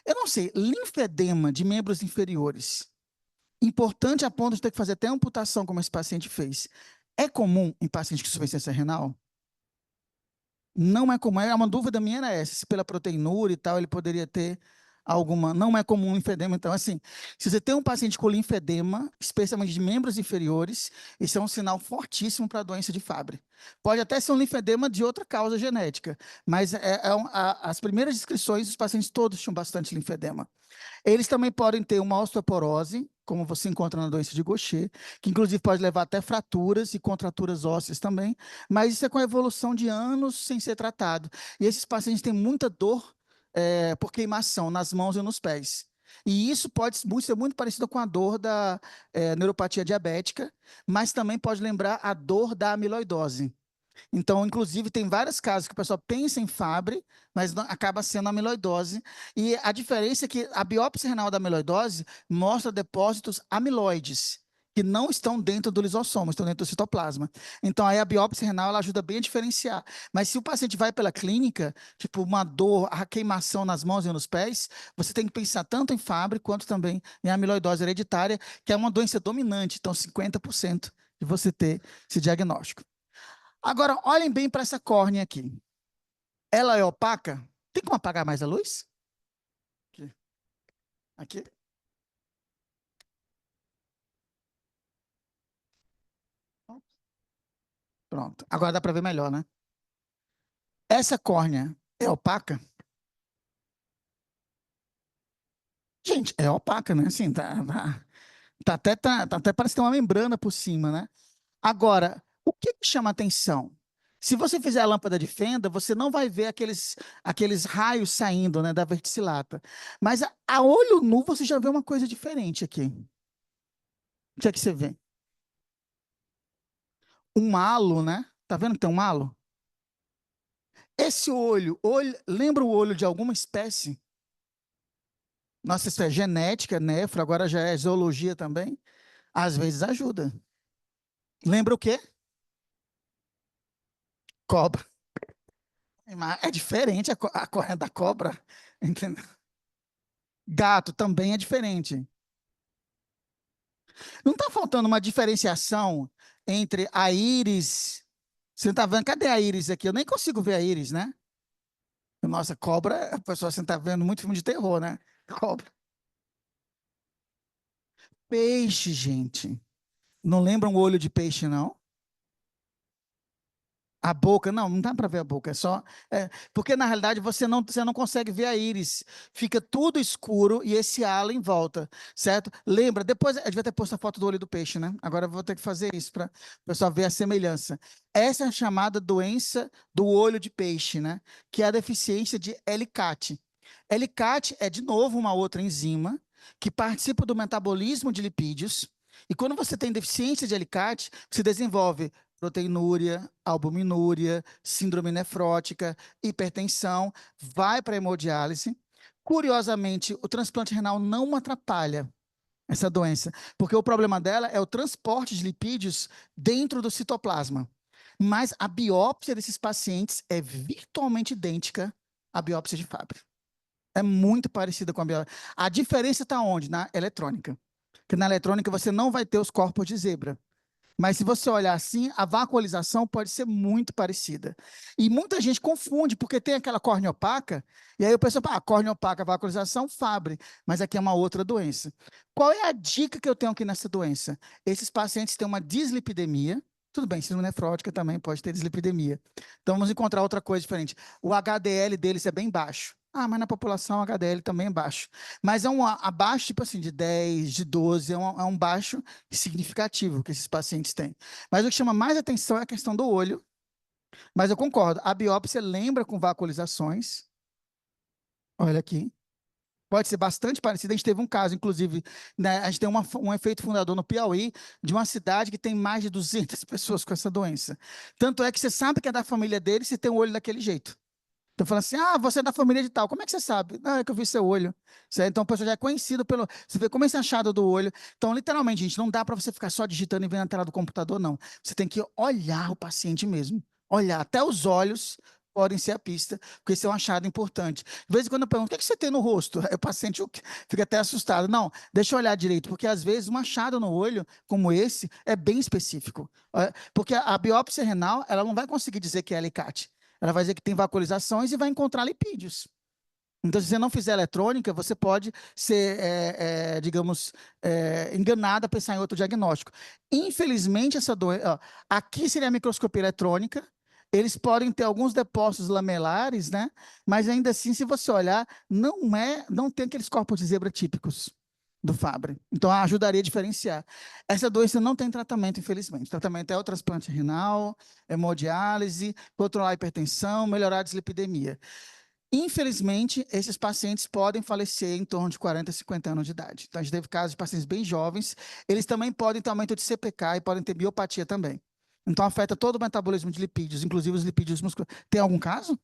Speaker 2: Eu não sei, linfedema de membros inferiores, importante a ponto de ter que fazer até amputação, como esse paciente fez. É comum em pacientes com insuficiência renal? Não é comum. Uma dúvida minha era essa, se pela proteinúria e tal, ele poderia ter alguma. Não é comum linfedema. Então, assim, se você tem um paciente com linfedema, especialmente de membros inferiores, isso é um sinal fortíssimo para a doença de Fabry. Pode até ser um linfedema de outra causa genética, mas as primeiras descrições, os pacientes todos tinham bastante linfedema. Eles também podem ter uma osteoporose, como você encontra na doença de Gaucher, que inclusive pode levar até fraturas e contraturas ósseas também, mas isso é com a evolução de anos sem ser tratado. E esses pacientes têm muita dor por queimação nas mãos e nos pés. E isso pode ser muito parecido com a dor da neuropatia diabética, mas também pode lembrar a dor da amiloidose. Então, inclusive, tem vários casos que o pessoal pensa em Fabry, mas acaba sendo amiloidose. E a diferença é que a biópsia renal da amiloidose mostra depósitos amiloides, que não estão dentro do lisossomo, estão dentro do citoplasma. Então, aí a biópsia renal ela ajuda bem a diferenciar. Mas se o paciente vai pela clínica, tipo uma dor, a queimação nas mãos e nos pés, você tem que pensar tanto em Fabry quanto também em amiloidose hereditária, que é uma doença dominante. Então, 50% de você ter esse diagnóstico. Agora, olhem bem para essa córnea aqui. Ela é opaca? Tem como apagar mais a luz? Aqui. Aqui. Pronto. Agora dá para ver melhor, né? Essa córnea é opaca? Gente, é opaca, né? Assim, tá até parece que tem uma membrana por cima, né? Agora, o que chama atenção? Se você fizer a lâmpada de fenda, você não vai ver aqueles raios saindo, né, da verticillata. Mas a olho nu você já vê uma coisa diferente aqui. O que é que você vê? Um halo, né? Tá vendo que tem um halo? Esse olho lembra o olho de alguma espécie? Nossa, isso é genética, nefro, agora já é zoologia também. Às vezes ajuda. Lembra o quê? Cobra. É diferente a córnea da cobra, entendeu? Gato também é diferente. Não está faltando uma diferenciação entre a íris. Você está vendo? Cadê a íris aqui? Eu nem consigo ver a íris, né? Nossa, cobra, a pessoa você está vendo muito filme de terror, né? Cobra. Peixe, gente. Não lembra um olho de peixe, não? A boca, não dá para ver a boca, é só. Porque na realidade você não consegue ver a íris, fica tudo escuro e esse halo em volta, certo? Lembra, depois, eu devia ter posto a foto do olho do peixe, né? Agora eu vou ter que fazer isso para o pessoal ver a semelhança. Essa é a chamada doença do olho de peixe, né? Que é a deficiência de L-Cat. L-Cat é, de novo, uma outra enzima que participa do metabolismo de lipídios. E quando você tem deficiência de alicate, você desenvolve proteinúria, albuminúria, síndrome nefrótica, hipertensão, vai para a hemodiálise. Curiosamente, o transplante renal não atrapalha essa doença, porque o problema dela é o transporte de lipídios dentro do citoplasma. Mas a biópsia desses pacientes é virtualmente idêntica à biópsia de Fabry. É muito parecida com a biópsia. A diferença está onde? Na eletrônica. Porque na eletrônica você não vai ter os corpos de zebra. Mas se você olhar assim, a vacuolização pode ser muito parecida. E muita gente confunde, porque tem aquela córnea opaca, e aí o pessoal fala, córnea opaca, vacuolização, Fabry, mas aqui é uma outra doença. Qual é a dica que eu tenho aqui nessa doença? Esses pacientes têm uma dislipidemia, tudo bem, síndrome nefrótica também pode ter dislipidemia. Então vamos encontrar outra coisa diferente. O HDL deles é bem baixo. Ah, mas na população o HDL também é baixo. Mas é um abaixo, tipo assim, de 10, de 12, é um baixo significativo que esses pacientes têm. Mas o que chama mais atenção é a questão do olho. Mas eu concordo, a biópsia lembra com vacuolizações. Olha aqui. Pode ser bastante parecida. A gente teve um caso, inclusive, né, a gente tem um efeito fundador no Piauí, de uma cidade que tem mais de 200 pessoas com essa doença. Tanto é que você sabe que é da família dele se tem o olho daquele jeito. Então, falando assim, você é da família de tal, como é que você sabe? Ah, é que eu vi seu olho. Certo? Então, a pessoa já é conhecida pelo... Você vê como esse achado do olho. Então, literalmente, gente, não dá para você ficar só digitando e vendo na tela do computador, não. Você tem que olhar o paciente mesmo. Olhar. Até os olhos podem ser a pista, porque esse é um achado importante. De vez em quando eu pergunto, o que é que você tem no rosto? Aí o paciente fica até assustado. Não, deixa eu olhar direito, porque às vezes um achado no olho, como esse, é bem específico. Porque a biópsia renal, ela não vai conseguir dizer que é alicate. Ela vai dizer que tem vacuolizações e vai encontrar lipídios. Então, se você não fizer eletrônica, você pode ser, digamos, enganado a pensar em outro diagnóstico. Infelizmente, essa doença... Aqui seria a microscopia eletrônica. Eles podem ter alguns depósitos lamelares, né? Mas ainda assim, se você olhar, não tem aqueles corpos de zebra típicos do Fabry. Então, ajudaria a diferenciar. Essa doença não tem tratamento, infelizmente. O tratamento é o transplante renal, hemodiálise, controlar a hipertensão, melhorar a dislipidemia. Infelizmente, esses pacientes podem falecer em torno de 40, 50 anos de idade. Então, a gente teve casos de pacientes bem jovens. Eles também podem ter aumento de CPK e podem ter biopatia também. Então, afeta todo o metabolismo de lipídios, inclusive os lipídios musculares. Tem algum caso?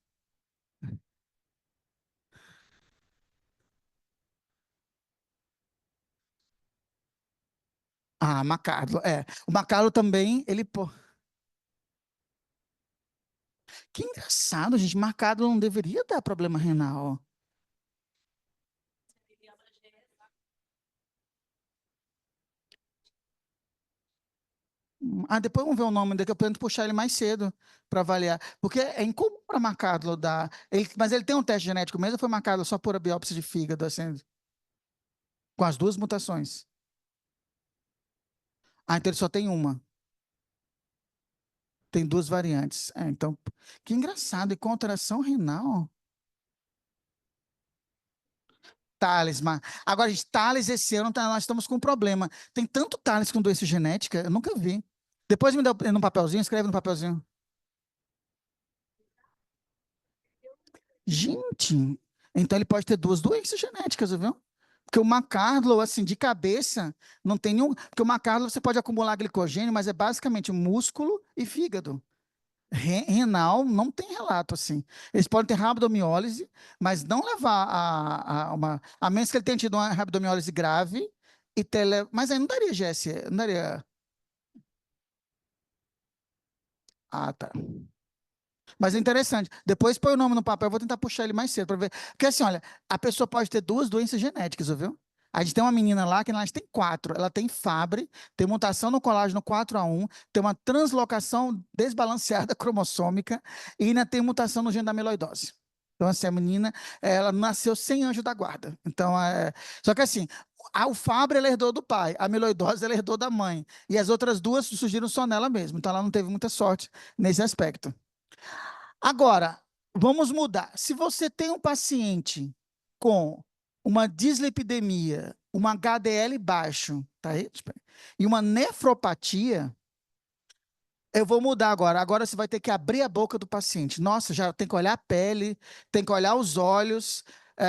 Speaker 2: Ah, Macarlo, O Macarlo também, Que engraçado, gente. Macarlo não deveria dar problema renal. Depois vamos ver o nome daqui, eu tento puxar ele mais cedo para avaliar. Porque é incomum para Macarlo dar. Mas ele tem um teste genético mesmo ou foi Macarlo só por a biópsia de fígado, assim, com as duas mutações? Então ele só tem uma. Tem duas variantes. Então, que engraçado. E com alteração renal? Thales, mas... Agora, gente, Thales, esse ano nós estamos com um problema. Tem tanto Thales com doença genética, eu nunca vi. Depois me dá no papelzinho, escreve no papelzinho. Gente, então ele pode ter duas doenças genéticas, viu? Porque o Macarlo, assim, de cabeça, não tem nenhum. Porque o Macarlo você pode acumular glicogênio, mas é basicamente músculo e fígado. Renal não tem relato assim. Eles podem ter rabdomiólise, mas não levar a uma. A menos que ele tenha tido uma rabdomiólise grave mas aí não daria GSE, não daria. Ah, tá. Mas é interessante. Depois põe o nome no papel, eu vou tentar puxar ele mais cedo para ver. Porque assim, olha, a pessoa pode ter duas doenças genéticas, viu? A gente tem uma menina lá que ela tem quatro. Ela tem Fabry, tem mutação no colágeno 4A1, tem uma translocação desbalanceada cromossômica e ainda tem mutação no gene da amiloidose. Então, assim, a menina, ela nasceu sem anjo da guarda. Então, só que assim, o Fabry ela herdou do pai, a amiloidose ela herdou da mãe. E as outras duas surgiram só nela mesmo. Então, ela não teve muita sorte nesse aspecto. Agora, vamos mudar. Se você tem um paciente com uma dislipidemia, uma HDL baixo, tá aí? E uma nefropatia, eu vou mudar agora. Agora você vai ter que abrir a boca do paciente. Nossa, já tem que olhar a pele, tem que olhar os olhos.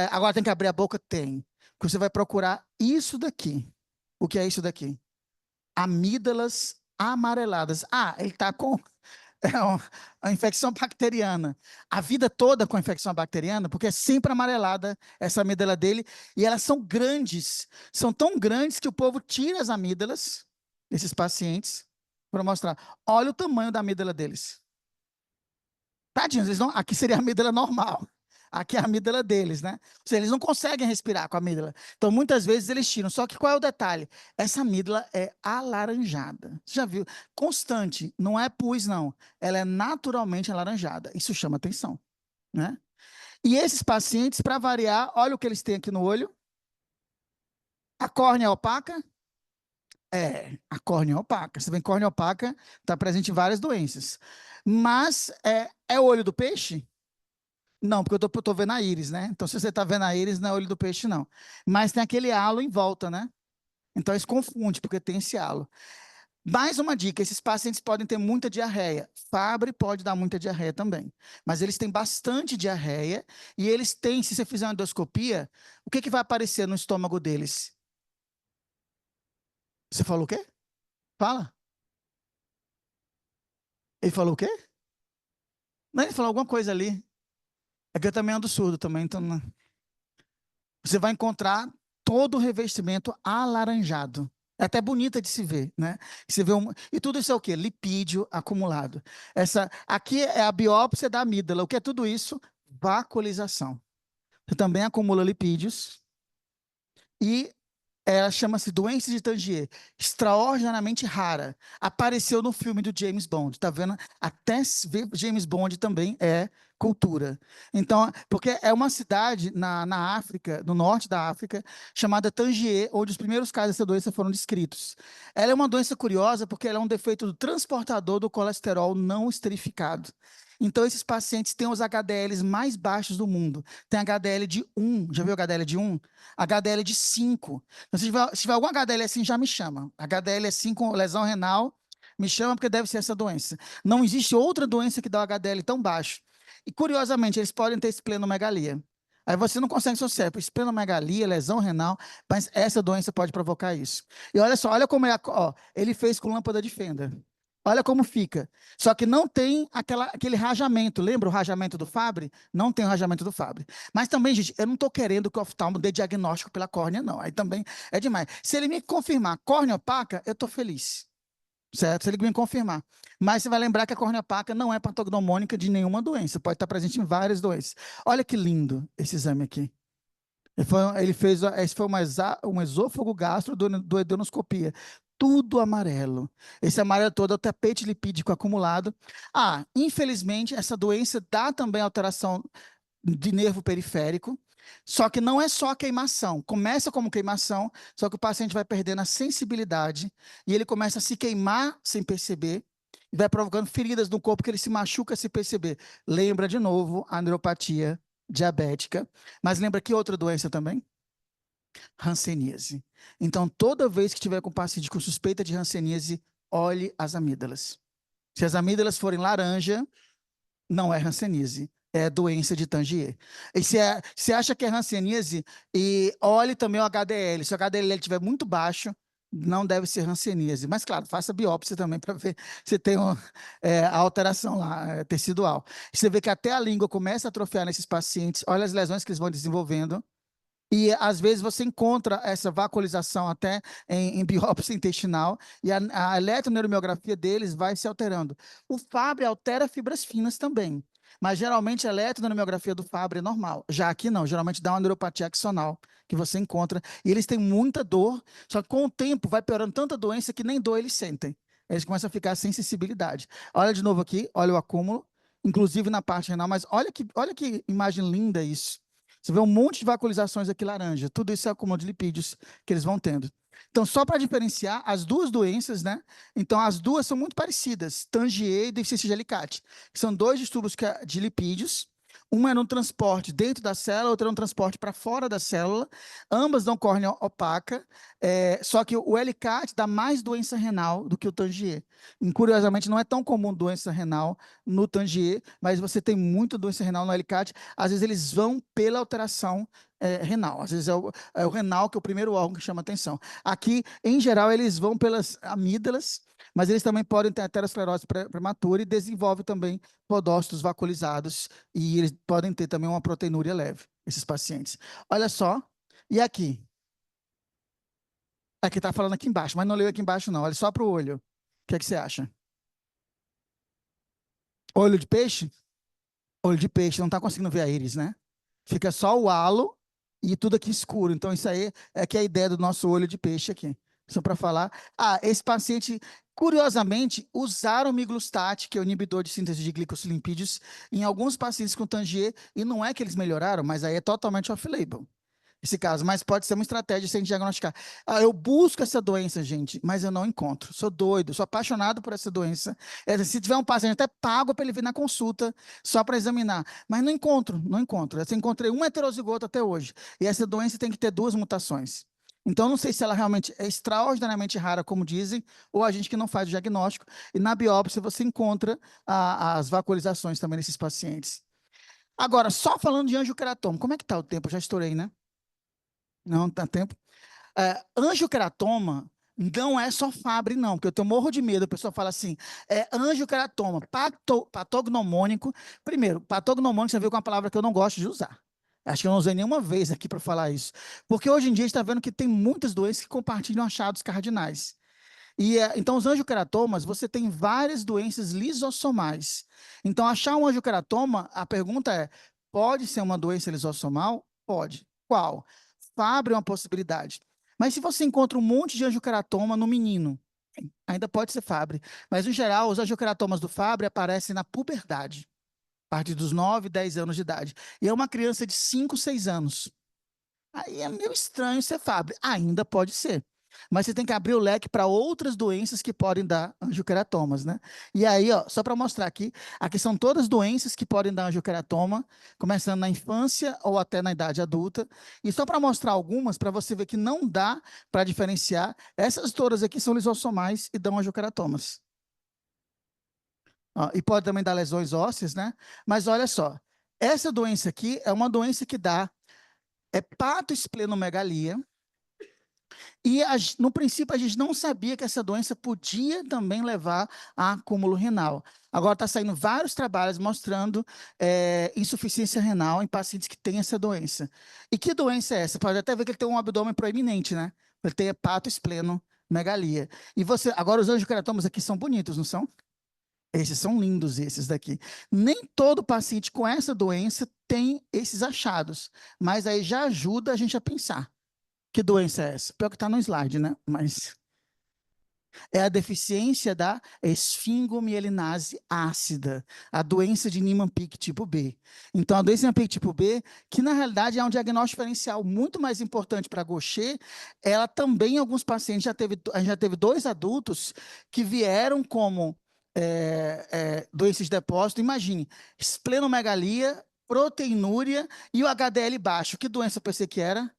Speaker 2: Agora tem que abrir a boca? Tem. Porque você vai procurar isso daqui. O que é isso daqui? amígdalas amareladas. Ah, ele está com a infecção bacteriana. A vida toda com a infecção bacteriana, porque é sempre amarelada essa amígdala dele, e elas são grandes, são tão grandes que o povo tira as amígdalas desses pacientes para mostrar. Olha o tamanho da amígdala deles. Tadinhos, eles não, aqui seria a amígdala normal. Aqui é a amígdala deles, né? Ou seja, eles não conseguem respirar com a amígdala. Então, muitas vezes eles tiram. Só que qual é o detalhe? Essa amígdala é alaranjada. Você já viu? Constante, não é pus, não. Ela é naturalmente alaranjada. Isso chama atenção, né? E esses pacientes, para variar, olha o que eles têm aqui no olho. A córnea é opaca? É, a córnea é opaca. Você vê, córnea opaca está presente em várias doenças. Mas é o olho do peixe? Não, porque eu tô vendo a íris, né? Então, se você está vendo a íris, não é olho do peixe, não. Mas tem aquele halo em volta, né? Então, isso confunde, porque tem esse halo. Mais uma dica: esses pacientes podem ter muita diarreia. Fabry pode dar muita diarreia também. Mas eles têm bastante diarreia e eles têm, se você fizer uma endoscopia, o que vai aparecer no estômago deles? Você falou o quê? Fala. Ele falou o quê? Não, ele falou alguma coisa ali. É que eu também ando surdo também, então você vai encontrar todo o revestimento alaranjado. É até bonita de se ver, né? Você vê e tudo isso é o quê? Lipídio acumulado. Aqui é a biópsia da amígdala. O que é tudo isso? Vacuolização. Você também acumula lipídios e ela chama-se doença de Tangier, extraordinariamente rara. Apareceu no filme do James Bond, tá vendo? Até ver James Bond também é cultura. Então, porque é uma cidade na África, no norte da África, chamada Tangier, onde os primeiros casos dessa doença foram descritos. Ela é uma doença curiosa porque ela é um defeito do transportador do colesterol não esterificado. Então, esses pacientes têm os HDLs mais baixos do mundo. Tem HDL de 1, já viu HDL de 1? HDL de 5. Então, se tiver algum HDL assim, já me chama. HDL assim com lesão renal, me chama porque deve ser essa doença. Não existe outra doença que dá o HDL tão baixo. E, curiosamente, eles podem ter esplenomegalia. Aí você não consegue associar esplenomegalia, lesão renal, mas essa doença pode provocar isso. E olha só, olha como ele fez com lâmpada de fenda. Olha como fica. Só que não tem aquele rajamento. Lembra o rajamento do Fabry? Não tem o rajamento do Fabry. Mas também, gente, eu não estou querendo que o oftalmo dê diagnóstico pela córnea, não. Aí também é demais. Se ele me confirmar córnea opaca, eu estou feliz. Certo? Se ele me confirmar. Mas você vai lembrar que a córnea opaca não é patognomônica de nenhuma doença. Pode estar presente em várias doenças. Olha que lindo esse exame aqui. Esse foi um esôfago gastro do endoscopia. Tudo amarelo. Esse amarelo todo é o tapete lipídico acumulado. Ah, infelizmente, essa doença dá também alteração de nervo periférico, só que não é só queimação. Começa como queimação, só que o paciente vai perdendo a sensibilidade e ele começa a se queimar sem perceber e vai provocando feridas no corpo que ele se machuca sem perceber. Lembra de novo a neuropatia diabética, mas lembra que outra doença também? Hanseníase. Então, toda vez que tiver com paciente com suspeita de hanseníase, olhe as amígdalas. Se as amígdalas forem laranja, não é hanseníase, é doença de Tangier. E se acha que é hanseníase, e olhe também o HDL. Se o HDL estiver muito baixo, não deve ser hanseníase. Mas, claro, faça biópsia também para ver se tem a alteração lá, tecidual. Você vê que até a língua começa a atrofiar nesses pacientes. Olha as lesões que eles vão desenvolvendo. E, às vezes, você encontra essa vacuolização até em biópsia intestinal e a eletroneuromiografia deles vai se alterando. O Fabry altera fibras finas também, mas, geralmente, a eletroneuromiografia do Fabry é normal. Já aqui, não. Geralmente, dá uma neuropatia axonal que você encontra. E eles têm muita dor, só que, com o tempo, vai piorando tanta doença que nem dor eles sentem. Eles começam a ficar sem sensibilidade. Olha de novo aqui, olha o acúmulo, inclusive na parte renal, mas olha que imagem linda isso. Você vê um monte de vacuolizações aqui laranja. Tudo isso é acúmulo de lipídios que eles vão tendo. Então, só para diferenciar as duas doenças, né? Então, as duas são muito parecidas. Tangier e deficiência de alicate. São dois distúrbios de lipídios. Um é no transporte dentro da célula, outro é no transporte para fora da célula. Ambas dão córnea opaca, só que o alicate dá mais doença renal do que o Tangier. E, curiosamente, não é tão comum doença renal no Tangier, mas você tem muita doença renal no alicate. Às vezes eles vão pela alteração renal. Às vezes é o renal que é o primeiro órgão que chama atenção. Aqui, em geral, eles vão pelas amígdalas, mas eles também podem ter aterosclerose prematura e desenvolvem também podócitos vacuolizados, e eles podem ter também uma proteinúria leve, esses pacientes. Olha só, e aqui? Aqui está falando aqui embaixo, mas não leu aqui embaixo não, olha só para o olho. O que é que você acha? Olho de peixe? Olho de peixe, não está conseguindo ver a íris, né? Fica só o halo e tudo aqui escuro. Então, isso aí é que é a ideia do nosso olho de peixe aqui. Só para falar. Esse paciente, curiosamente, usaram o miglustat, que é o inibidor de síntese de glicosilipídios, em alguns pacientes com Tangier, e não é que eles melhoraram, mas aí é totalmente off-label. Esse caso, mas pode ser uma estratégia sem diagnosticar. Eu busco essa doença, gente, mas eu não encontro. Sou doido, sou apaixonado por essa doença. Se tiver um paciente, até pago para ele vir na consulta só para examinar. Mas não encontro, não encontro. Eu encontrei um heterozigoto até hoje. E essa doença tem que ter 2 mutações. Então, não sei se ela realmente é extraordinariamente rara, como dizem, ou a gente que não faz o diagnóstico. E na biópsia você encontra as vacuolizações também nesses pacientes. Agora, só falando de angioqueratoma, como é que está o tempo? Eu já estourei, né? Não, tá tempo. Angioqueratoma não é só Fabry, não, porque eu tenho morro de medo. A pessoa fala assim, angioqueratoma patognomônico. Primeiro, patognomônico, você viu que é uma palavra que eu não gosto de usar. Acho que eu não usei nenhuma vez aqui para falar isso. Porque hoje em dia a gente está vendo que tem muitas doenças que compartilham achados cardinais. Então, os angioqueratomas, você tem várias doenças lisossomais. Então, achar um angioqueratoma, a pergunta é, pode ser uma doença lisossomal? Pode. Qual? Fabry é uma possibilidade. Mas se você encontra um monte de angioqueratoma no menino, ainda pode ser Fabry. Mas, em geral, os angioqueratomas do Fabry aparecem na puberdade, a partir dos 9, 10 anos de idade. E é uma criança de 5, 6 anos. Aí é meio estranho ser Fabry. Ainda pode ser. Mas você tem que abrir o leque para outras doenças que podem dar angioqueratomas, né? E aí, ó, só para mostrar aqui são todas doenças que podem dar angioqueratoma, começando na infância ou até na idade adulta. E só para mostrar algumas, para você ver que não dá para diferenciar, essas todas aqui são lisossomais e dão angioqueratomas. Ó, e pode também dar lesões ósseas, né? Mas olha só, essa doença aqui é uma doença que dá hepatoesplenomegalia. E no princípio a gente não sabia que essa doença podia também levar a acúmulo renal. Agora está saindo vários trabalhos mostrando insuficiência renal em pacientes que têm essa doença. E que doença é essa? Pode até ver que ele tem um abdômen proeminente, né? Ele tem hepatoesplenomegalia. E agora os angioqueratomas aqui são bonitos, não são? Esses são lindos, esses daqui. Nem todo paciente com essa doença tem esses achados, mas aí já ajuda a gente a pensar. Que doença é essa? Pior que está no slide, né? Mas é a deficiência da esfingomielinase ácida, a doença de Niemann-Pick tipo B. Então, a doença de Niemann-Pick tipo B, que na realidade é um diagnóstico diferencial muito mais importante para Gaucher, ela também, em alguns pacientes, a gente já teve 2 adultos que vieram como doenças de depósito. Imagine, esplenomegalia, proteinúria e o HDL baixo. Que doença eu pensei que era?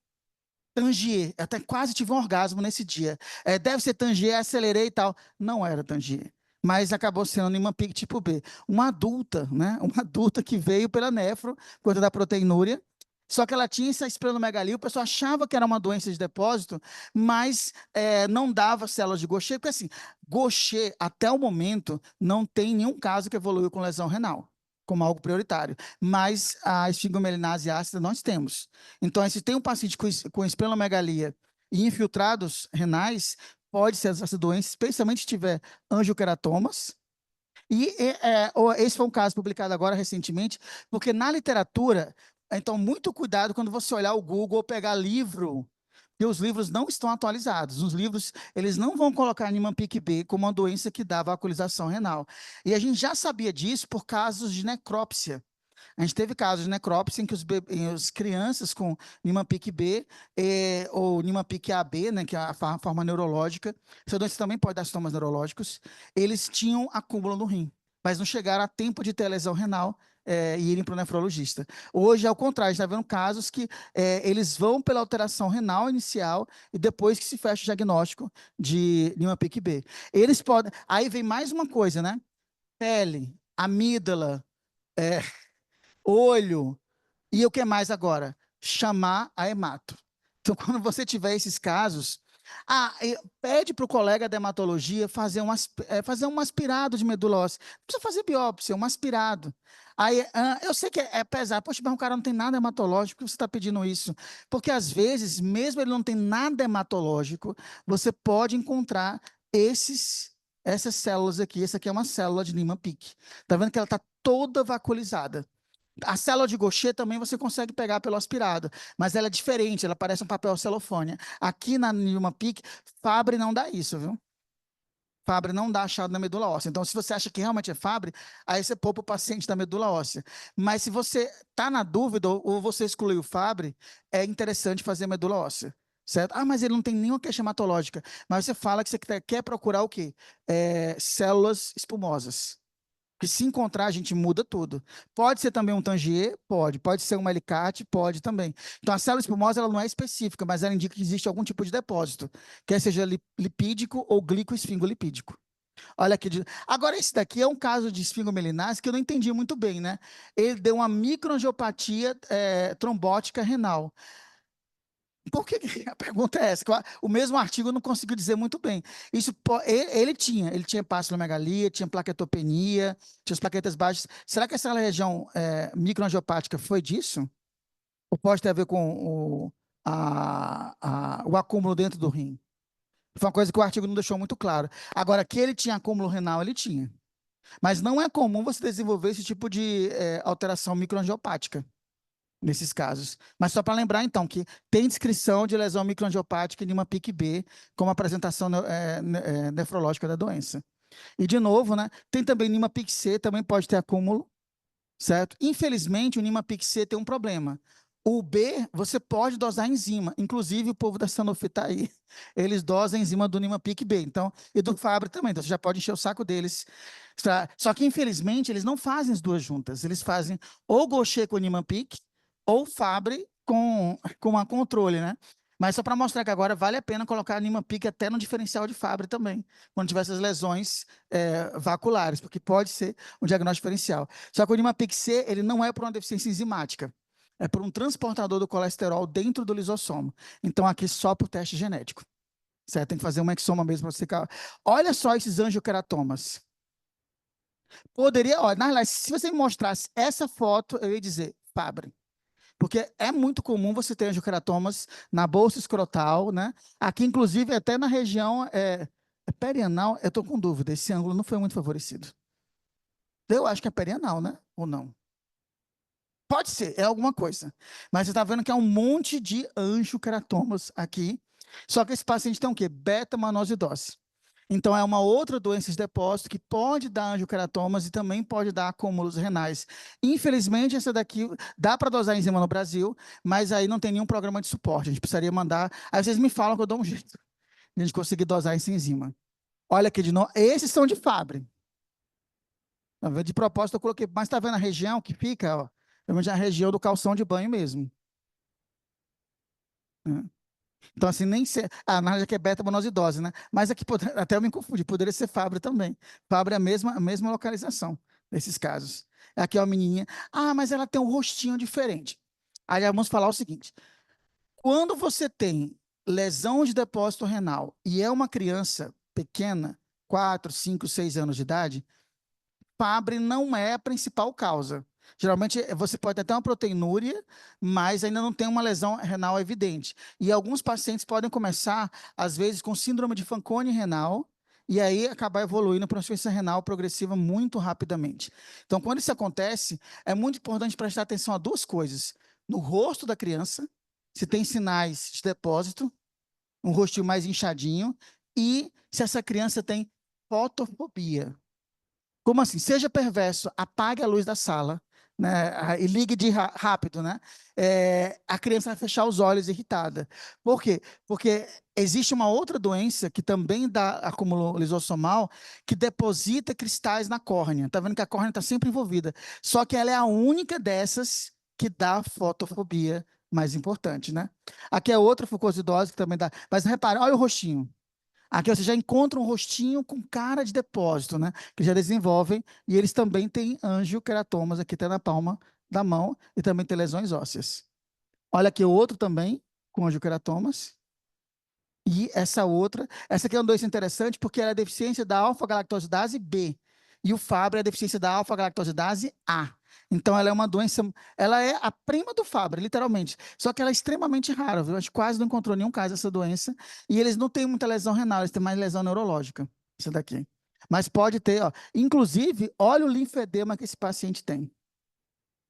Speaker 2: Tangier, até quase tive um orgasmo nesse dia. Deve ser Tangier, acelerei e tal. Não era Tangier, mas acabou sendo Niemann-Pick tipo B. Uma adulta, né? Uma adulta que veio pela nefro, por conta da proteinúria, só que ela tinha essa esplenomegalia, o pessoal achava que era uma doença de depósito, mas não dava células de Gaucher, porque assim, Gaucher, até o momento, não tem nenhum caso que evoluiu com lesão renal como algo prioritário, mas a esfingomielinase ácida nós temos. Então, se tem um paciente com esplenomegalia e infiltrados renais, pode ser essa doença, especialmente se tiver angioqueratomas. E esse foi um caso publicado agora recentemente, porque na literatura, então, muito cuidado quando você olhar o Google ou pegar livro, porque os livros não estão atualizados. Os livros, eles não vão colocar Niemann-Pick B como uma doença que dá vacuolização renal. E a gente já sabia disso por casos de necrópsia. A gente teve casos de necrópsia em que as crianças com Niemann-Pick B ou Niemann-Pick AB, né, que é a forma neurológica, essa doença também pode dar sintomas neurológicos, eles tinham acúmulo no rim, mas não chegaram a tempo de ter lesão renal e irem para o nefrologista. Hoje é o contrário, a gente está vendo casos que eles vão pela alteração renal inicial e depois que se fecha o diagnóstico de Niemann-Pick B. Eles podem... Aí vem mais uma coisa, né? Pele, amígdala, olho, e o que mais agora? chamar a hemato. Então, quando você tiver esses casos, pede para o colega da hematologia fazer fazer um aspirado de medula óssea. Não precisa fazer biópsia, um aspirado. Aí, eu sei que é pesado. Poxa, mas o cara não tem nada hematológico, por que você está pedindo isso? Porque, às vezes, mesmo ele não tem nada hematológico, você pode encontrar essas células aqui. Essa aqui é uma célula de Niemann-Pick. Está vendo que ela está toda vaculizada. A célula de Gaucher também você consegue pegar pelo aspirado, mas ela é diferente, ela parece um papel celofane. Aqui na Niemann-Pick, Fabry não dá isso, viu? Fabry não dá achado na medula óssea. Então, se você acha que realmente é Fabry, aí você poupa o paciente da medula óssea. Mas se você está na dúvida ou você excluiu o Fabry, é interessante fazer medula óssea. Certo? Ah, mas ele não tem nenhuma queixa hematológica. Mas você fala que você quer procurar o quê? Células espumosas. Que se encontrar, a gente muda tudo. Pode ser também um Tangier? Pode. Pode ser um Helicate? Pode também. Então, a célula espumosa ela não é específica, mas ela indica que existe algum tipo de depósito, quer seja lipídico ou glicoesfingolipídico. Olha aqui. Agora, esse daqui é um caso de esfingomelinase que eu não entendi muito bem, né? Ele deu uma microangiopatia trombótica renal. Por que a pergunta é essa? O mesmo artigo eu não conseguiu dizer muito bem. Ele tinha hepatosplenomegalia, tinha plaquetopenia, tinha as plaquetas baixas. Será que essa região microangiopática foi disso? Ou pode ter a ver com o acúmulo dentro do rim? Foi uma coisa que o artigo não deixou muito claro. Agora, que ele tinha acúmulo renal, ele tinha. Mas não é comum você desenvolver esse tipo de alteração microangiopática nesses casos. Mas só para lembrar, então, que tem descrição de lesão microangiopática em Niemann-Pick B como apresentação nefrológica da doença. E, de novo, né, tem também Niemann-Pick C, também pode ter acúmulo, certo? Infelizmente, o Niemann-Pick C tem um problema. O B, você pode dosar enzima. Inclusive, o povo da Sanofi está aí. Eles dosam a enzima do Niemann-Pick B. Então, e do Fabry também. Então, você já pode encher o saco deles. Só que, infelizmente, eles não fazem as duas juntas. Eles fazem ou Gaucher com Niemann-Pick ou Fabry com a controle, né? Mas só para mostrar que agora vale a pena colocar a Niemann-Pick até no diferencial de Fabry também, quando tiver essas lesões vaculares, porque pode ser um diagnóstico diferencial. Só que o Niemann-Pick C, ele não é por uma deficiência enzimática, é por um transportador do colesterol dentro do lisossomo. Então, aqui só por teste genético. Certo? Tem que fazer um exoma mesmo para você. Olha só esses angiokeratomas. Olha, na realidade, se você me mostrasse essa foto, eu ia dizer Fabry. Porque é muito comum você ter angiokeratomas na bolsa escrotal, né? Aqui, inclusive, até na região perianal, eu estou com dúvida, esse ângulo não foi muito favorecido. Eu acho que é perianal, né? Ou não? Pode ser, é alguma coisa. Mas você está vendo que é um monte de angiokeratomas aqui. Só que esse paciente tem o quê? Beta-manosidose. Então, é uma outra doença de depósito que pode dar angiokeratomas e também pode dar acúmulos renais. Infelizmente, essa daqui dá para dosar enzima no Brasil, mas aí não tem nenhum programa de suporte. A gente precisaria mandar. Aí vocês me falam que eu dou um jeito de a gente conseguir dosar essa enzima. Olha aqui de novo. Esses são de Fabry. De propósito, eu coloquei. Mas está vendo a região que fica? Ó, é a região do calção de banho mesmo. Então, assim, nem ser. Na verdade, aqui é beta-monoacidose, né? Mas aqui, até eu me confundi, poderia ser Fabry também. Fabry é a mesma localização nesses casos. Aqui é uma menininha. Mas ela tem um rostinho diferente. Aí vamos falar o seguinte: quando você tem lesão de depósito renal e é uma criança pequena, 4, 5, 6 anos de idade, Fabry não é a principal causa. Geralmente, você pode ter até uma proteinúria, mas ainda não tem uma lesão renal evidente. E alguns pacientes podem começar, às vezes, com síndrome de Fanconi renal, e aí acabar evoluindo para uma insuficiência renal progressiva muito rapidamente. Então, quando isso acontece, é muito importante prestar atenção a duas coisas. No rosto da criança, se tem sinais de depósito, um rostinho mais inchadinho, e se essa criança tem fotofobia. Como assim? Seja perverso, apague a luz da sala, né? E ligue rápido, né? A criança vai fechar os olhos irritada. Por quê? Porque existe uma outra doença que também dá acúmulo lisossomal, que deposita cristais na córnea. Tá vendo que a córnea está sempre envolvida. Só que ela é a única dessas que dá fotofobia mais importante, né? Aqui é outra fucosidose que também dá. Mas repara, olha o rostinho. Aqui você já encontra um rostinho com cara de depósito, né? Que já desenvolvem, e eles também têm angiokeratomas aqui até na palma da mão, e também tem lesões ósseas. Olha aqui o outro também, com angioqueratomas. E essa outra, essa aqui é uma doença interessante porque ela é deficiência da alfa-galactosidase B. E o Fabry é a deficiência da alfa-galactosidase A. Então, ela é uma doença, ela é a prima do Fabry, literalmente. Só que ela é extremamente rara, viu? A gente quase não encontrou nenhum caso dessa doença. E eles não têm muita lesão renal, eles têm mais lesão neurológica. Isso daqui. Mas pode ter, ó. Inclusive, olha o linfedema que esse paciente tem.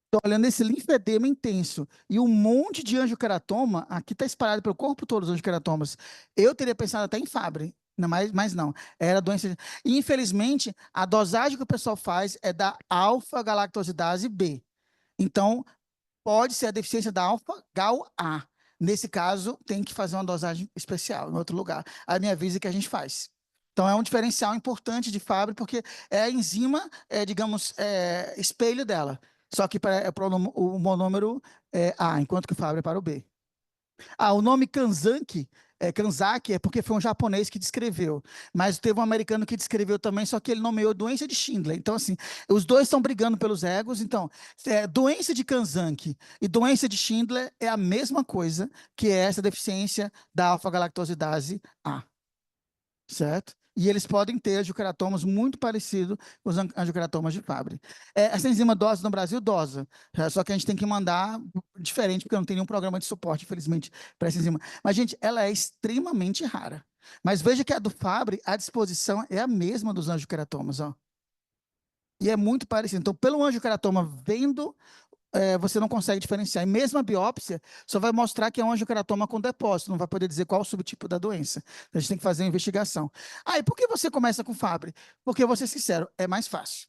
Speaker 2: Estou olhando esse linfedema intenso e um monte de angioqueratoma, aqui está espalhado pelo corpo todo os angioqueratomas. Eu teria pensado até em Fabry, não, mas não, era doença. E, infelizmente, a dosagem que o pessoal faz é da alfa-galactosidase B. Então, pode ser a deficiência da alfa-gal-A. Nesse caso, tem que fazer uma dosagem especial em outro lugar. Aí me avisa que a gente faz. Então, é um diferencial importante de Fabry, porque é a enzima, digamos, espelho dela. Só que para o monômero A, enquanto que o Fabry é para o B. O nome Kanzaki é porque foi um japonês que descreveu, mas teve um americano que descreveu também, só que ele nomeou doença de Schindler. Então, assim, os dois estão brigando pelos egos. Então, doença de Kanzaki e doença de Schindler é a mesma coisa, que é essa deficiência da alfa-galactosidase A, certo? E eles podem ter angioqueratomas muito parecidos com os angioqueratomas de Fabry. Essa enzima dosa no Brasil, dosa. Só que a gente tem que mandar diferente, porque não tem nenhum programa de suporte, infelizmente, para essa enzima. Mas, gente, ela é extremamente rara. Mas veja que a do Fabry, a disposição é a mesma dos angioqueratomas, ó. E é muito parecido. Então, pelo angioqueratoma vendo, você não consegue diferenciar. E mesmo a biópsia só vai mostrar que é um angioqueratoma com depósito, não vai poder dizer qual o subtipo da doença. Então, a gente tem que fazer a investigação. E por que você começa com Fabry? Porque, vou ser sincero, é mais fácil.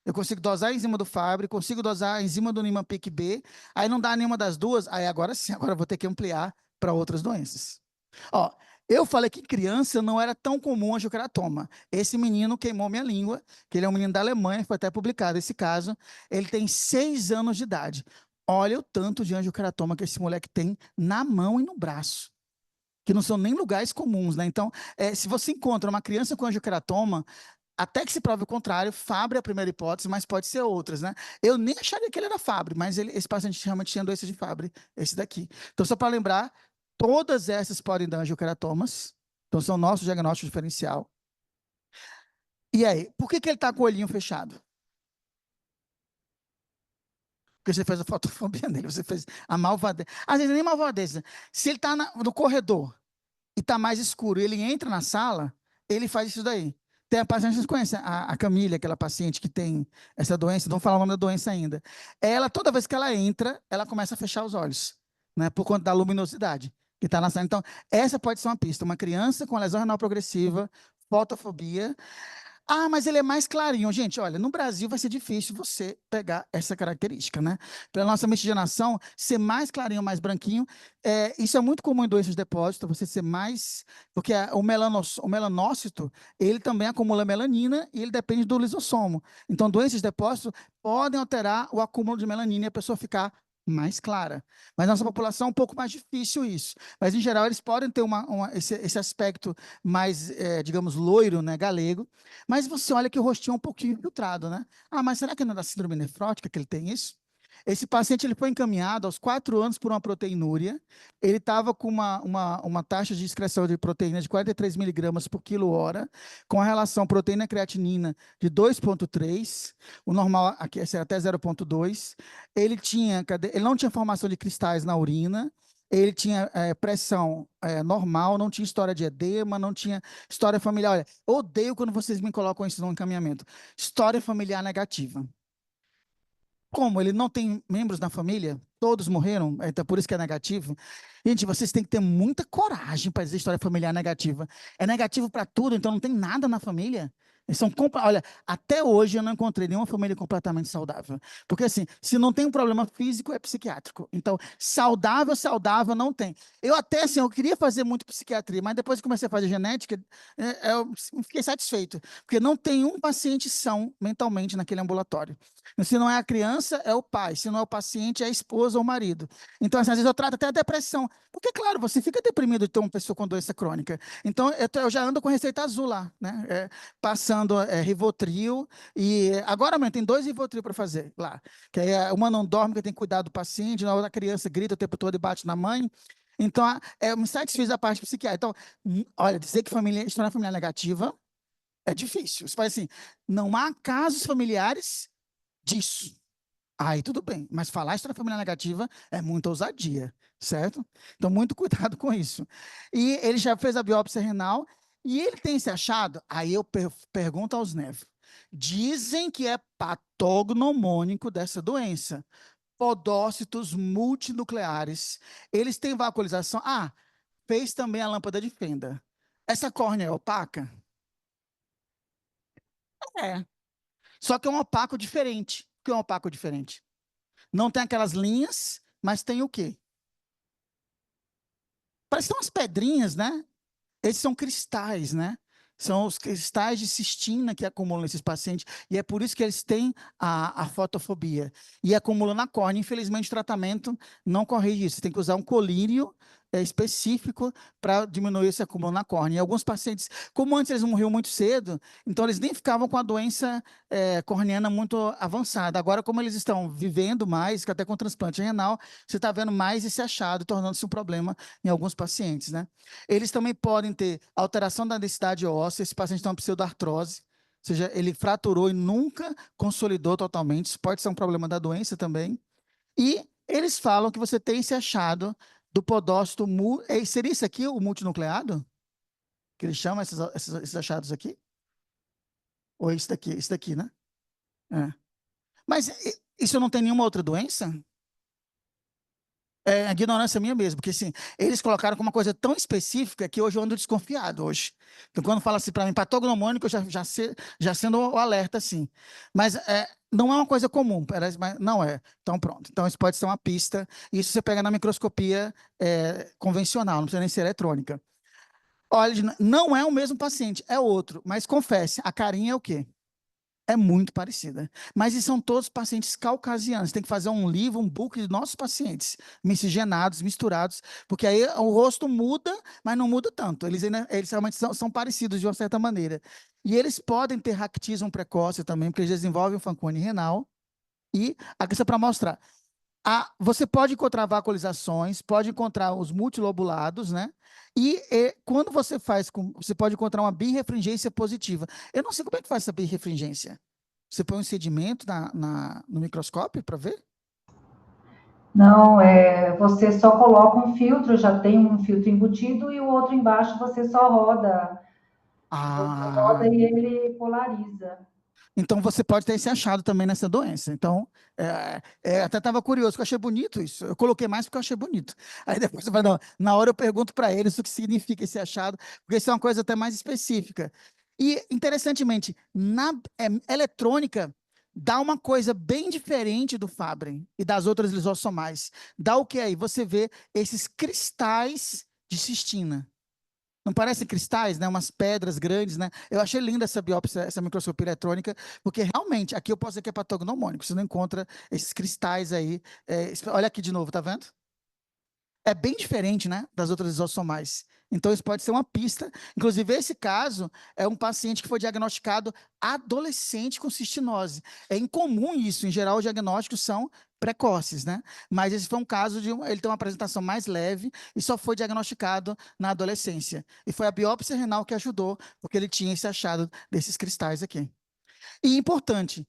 Speaker 2: Eu consigo dosar a enzima do Fabry, consigo dosar a enzima do Niemann-Pick B, aí não dá nenhuma das duas, aí agora sim, agora eu vou ter que ampliar para outras doenças. Ó, eu falei que criança não era tão comum angioqueratoma. Esse menino queimou minha língua, que ele é um menino da Alemanha, foi até publicado esse caso. Ele tem 6 anos de idade. Olha o tanto de angioqueratoma que esse moleque tem na mão e no braço, que não são nem lugares comuns, né? Então, se você encontra uma criança com angioqueratoma, até que se prove o contrário, Fabry é a primeira hipótese, mas pode ser outras, né? Eu nem acharia que ele era Fabry, mas esse paciente realmente tinha doença de Fabry, esse daqui. Então, só para lembrar, todas essas podem dar angioqueratomas. Então, são nosso diagnóstico diferencial. E aí, por que ele está com o olhinho fechado? Porque você fez a fotofobia nele, você fez a malvadeza. Às vezes nem malvadeza. Se ele está no corredor e está mais escuro, ele entra na sala, ele faz isso daí. Tem a paciente, vocês conhecem a Camila, aquela paciente que tem essa doença, não falar o nome da doença ainda. Ela, toda vez que ela entra, ela começa a fechar os olhos, né, por conta da luminosidade que está na sala. Então, essa pode ser uma pista. Uma criança com lesão renal progressiva, fotofobia. Mas ele é mais clarinho. Gente, olha, no Brasil vai ser difícil você pegar essa característica, né? Pela nossa miscigenação, ser mais clarinho, mais branquinho, isso é muito comum em doenças de depósito, você ser mais... Porque o melanócito, ele também acumula melanina e ele depende do lisossomo. Então, doenças de depósito podem alterar o acúmulo de melanina e a pessoa ficar mais clara. Mas na nossa população é um pouco mais difícil isso. Mas, em geral, eles podem ter esse aspecto mais, digamos, loiro, né, galego. Mas você olha que o rostinho é um pouquinho infiltrado, né? Mas será que não é da síndrome nefrótica que ele tem isso? Esse paciente ele foi encaminhado aos 4 anos por uma proteinúria. Ele estava com uma taxa de excreção de proteína de 43 miligramas por quilo-hora, com a relação proteína-creatinina de 2,3. O normal aqui é até 0,2. Ele não tinha formação de cristais na urina. Ele tinha pressão normal, não tinha história de edema, não tinha história familiar. Olha, odeio quando vocês me colocam isso no encaminhamento. História familiar negativa. Como ele não tem membros na família, todos morreram, então por isso que é negativo. Gente, vocês têm que ter muita coragem para dizer história familiar negativa. É negativo para tudo, então não tem nada na família. Olha, até hoje eu não encontrei nenhuma família completamente saudável. Porque assim, se não tem um problema físico, é psiquiátrico. Então, saudável não tem. Eu até assim, eu queria fazer muito psiquiatria, mas depois que comecei a fazer genética, eu fiquei satisfeito. Porque não tem um paciente são mentalmente naquele ambulatório. Se não é a criança, é o pai. Se não é o paciente, é a esposa ou o marido. Então, assim, às vezes eu trato até a depressão. Porque, claro, você fica deprimido de ter uma pessoa com doença crônica. Então, eu já ando com receita azul lá, né? Passando Rivotril. E agora mesmo tem 2 Rivotril para fazer lá. Que aí uma não dorme, que tem que cuidar do paciente, na outra a criança grita o tempo todo e bate na mãe. Então, eu me satisfiz da parte psiquiátrica. Então, olha, dizer que história familiar negativa é difícil. Você faz assim, não há casos familiares disso. Aí tudo bem, mas falar história familiar negativa é muita ousadia, certo? Então, muito cuidado com isso. E ele já fez a biópsia renal e ele tem esse achado. Aí eu pergunto aos neves. Dizem que é patognomônico dessa doença. Podócitos multinucleares. Eles têm vascularização. Fez também a lâmpada de fenda. Essa córnea é opaca? É. Só que é um opaco diferente. O que é um opaco diferente? Não tem aquelas linhas, mas tem o quê? Parece que tem umas pedrinhas, né? Esses são cristais, né? São os cristais de cistina que acumulam nesses pacientes. E é por isso que eles têm a fotofobia. E acumulam na córnea. Infelizmente, o tratamento não corrige isso. Você tem que usar um colírio específico para diminuir esse acúmulo na córnea. E alguns pacientes, como antes eles morriam muito cedo, então eles nem ficavam com a doença corneana muito avançada. Agora, como eles estão vivendo mais, até com transplante renal, você está vendo mais esse achado, tornando-se um problema em alguns pacientes, né? Eles também podem ter alteração da densidade óssea, esse paciente tem uma pseudoartrose, ou seja, ele fraturou e nunca consolidou totalmente, isso pode ser um problema da doença também. E eles falam que você tem esse achado do podócito, seria isso aqui o multinucleado? Que eles chamam esses achados aqui? Ou esse daqui, né? Mas isso não tem nenhuma outra doença? É a ignorância minha mesmo, porque assim, eles colocaram como uma coisa tão específica que hoje eu ando desconfiado hoje. Então, quando fala assim para mim, patognomônico, eu já sendo o alerta, assim. Mas não é uma coisa comum, mas não é. Então, pronto. Então, isso pode ser uma pista. Isso você pega na microscopia convencional, não precisa nem ser eletrônica. Olha, não é o mesmo paciente, é outro. Mas confesse, a carinha é o quê? É muito parecida. Mas e são todos pacientes caucasianos. Tem que fazer um livro, um book de nossos pacientes, miscigenados, misturados, porque aí o rosto muda, mas não muda tanto. Eles realmente são parecidos de uma certa maneira. E eles podem ter raquitismo precoce também, porque eles desenvolvem o Fanconi renal. E aqui é para mostrar. Você pode encontrar vascularizações, pode encontrar os multilobulados, né? E quando você você pode encontrar uma birrefringência positiva. Eu não sei como é que faz essa birrefringência. Você põe um sedimento no microscópio para ver?
Speaker 5: Não, você só coloca um filtro, já tem um filtro embutido e o outro embaixo você só roda. Você roda e ele polariza.
Speaker 2: Então, você pode ter esse achado também nessa doença. Então, até estava curioso, porque eu achei bonito isso. Eu coloquei mais porque eu achei bonito. Aí depois, você vai, não, na hora eu pergunto para eles o que significa esse achado, porque isso é uma coisa até mais específica. E, interessantemente, na eletrônica, dá uma coisa bem diferente do Fabry e das outras lisossomais. Dá o que aí? Você vê esses cristais de cistina. Não parecem cristais, né? Umas pedras grandes, né? Eu achei linda essa biópsia, essa microscopia eletrônica, porque realmente, aqui eu posso dizer que é patognomônico, você não encontra esses cristais aí. Olha aqui de novo, tá vendo? É bem diferente, né, das outras lisossomais. Então, isso pode ser uma pista. Inclusive, esse caso é um paciente que foi diagnosticado adolescente com cistinose. É incomum isso. Em geral, os diagnósticos são precoces, né? Mas esse foi um caso ele tem uma apresentação mais leve e só foi diagnosticado na adolescência. E foi a biópsia renal que ajudou, porque ele tinha esse achado desses cristais aqui. E importante,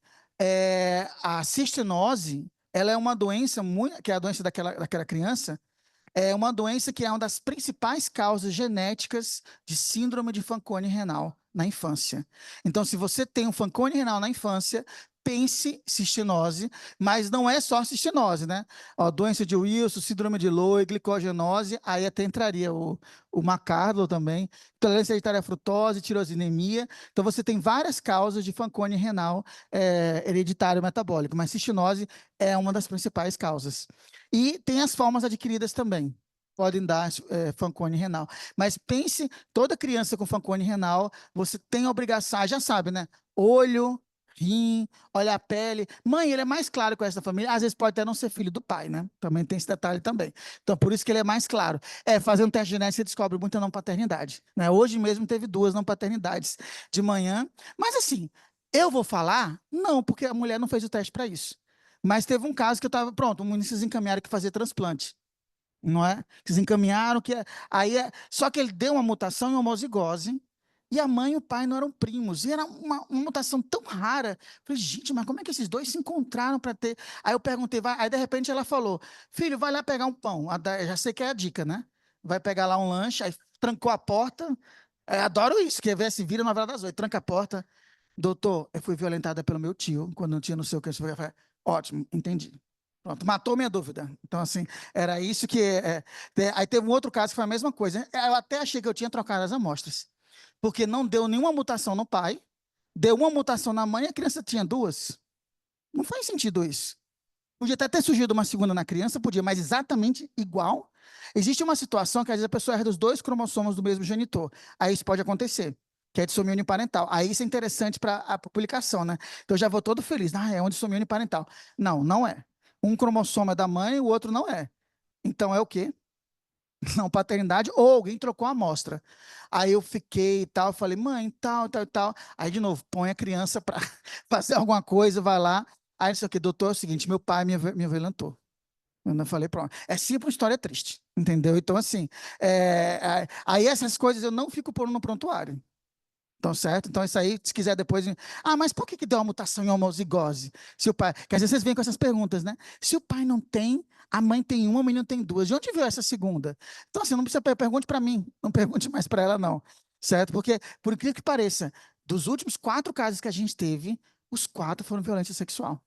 Speaker 2: a cistinose, ela é uma doença, que é a doença daquela criança, é uma doença que é uma das principais causas genéticas de síndrome de Fanconi renal na infância. Então, se você tem um Fanconi renal na infância, pense cistinose, mas não é só cistinose, né? Doença de Wilson, síndrome de Lowe, glicogenose, aí até entraria o McArdle também, intolerância hereditária à frutose, tirosinemia. Então, você tem várias causas de Fanconi renal hereditário metabólico, mas cistinose é uma das principais causas. E tem as formas adquiridas também. Podem dar Fanconi renal. Mas pense, toda criança com Fanconi renal, você tem a obrigação, já sabe, né? Olho, rim, olha a pele. Mãe, ele é mais claro com essa família. Às vezes pode até não ser filho do pai, né? Também tem esse detalhe também. Então, por isso que ele é mais claro. Fazendo teste genético, você descobre muita não paternidade, né? Hoje mesmo teve 2 não paternidades de manhã. Mas assim, eu vou falar? Não, porque a mulher não fez o teste para isso. Mas teve um caso que eu estava, pronto, vocês encaminharam que fazia transplante. Não é? Vocês encaminharam que só que ele deu uma mutação em homozigose e a mãe e o pai não eram primos. E era uma mutação tão rara. Falei, gente, mas como é que esses dois se encontraram para ter? Aí eu perguntei, aí de repente ela falou, filho, vai lá pegar um pão. Já sei que é a dica, né? Vai pegar lá um lanche, aí trancou a porta. Adoro isso, quer ver se vira na novela das 8, tranca a porta. Doutor, eu fui violentada pelo meu tio quando não tinha não sei o que. Eu falei, ótimo, entendi. Pronto, matou minha dúvida. Então, assim, era isso que. Aí teve um outro caso que foi a mesma coisa. Eu até achei que eu tinha trocado as amostras, porque não deu nenhuma mutação no pai, deu uma mutação na mãe e a criança tinha 2. Não faz sentido isso. Podia até ter surgido uma segunda na criança, podia, mas exatamente igual. Existe uma situação que às vezes a pessoa herda os 2 cromossomos do mesmo genitor. Aí isso pode acontecer, que é dissomia uniparental. Aí isso é interessante para a publicação, né? Então eu já vou todo feliz. É uma dissomia uniparental. Não, não é. Um cromossomo é da mãe e o outro não é. Então é o quê? Não paternidade, ou alguém trocou a amostra. Aí eu fiquei e tal, falei, mãe, tal, tal, tal. Aí, de novo, põe a criança para fazer alguma coisa, vai lá. Aí, não sei o que, doutor, é o seguinte, meu pai me violentou. Eu não falei, pronto. É sempre uma história triste, entendeu? Então, assim, aí essas coisas eu não fico pondo no prontuário. Então, certo? Então, isso aí, se quiser depois. Mas por que deu uma mutação em homozigose? Se o pai. Quer dizer, vocês vêm com essas perguntas, né? Se o pai não tem, a mãe tem uma, o menino tem 2. De onde veio essa segunda? Então, assim, não precisa pergunte para mim, não pergunte mais para ela, não. Certo? Porque, por incrível que pareça, dos últimos 4 casos que a gente teve, os 4 foram violência sexual.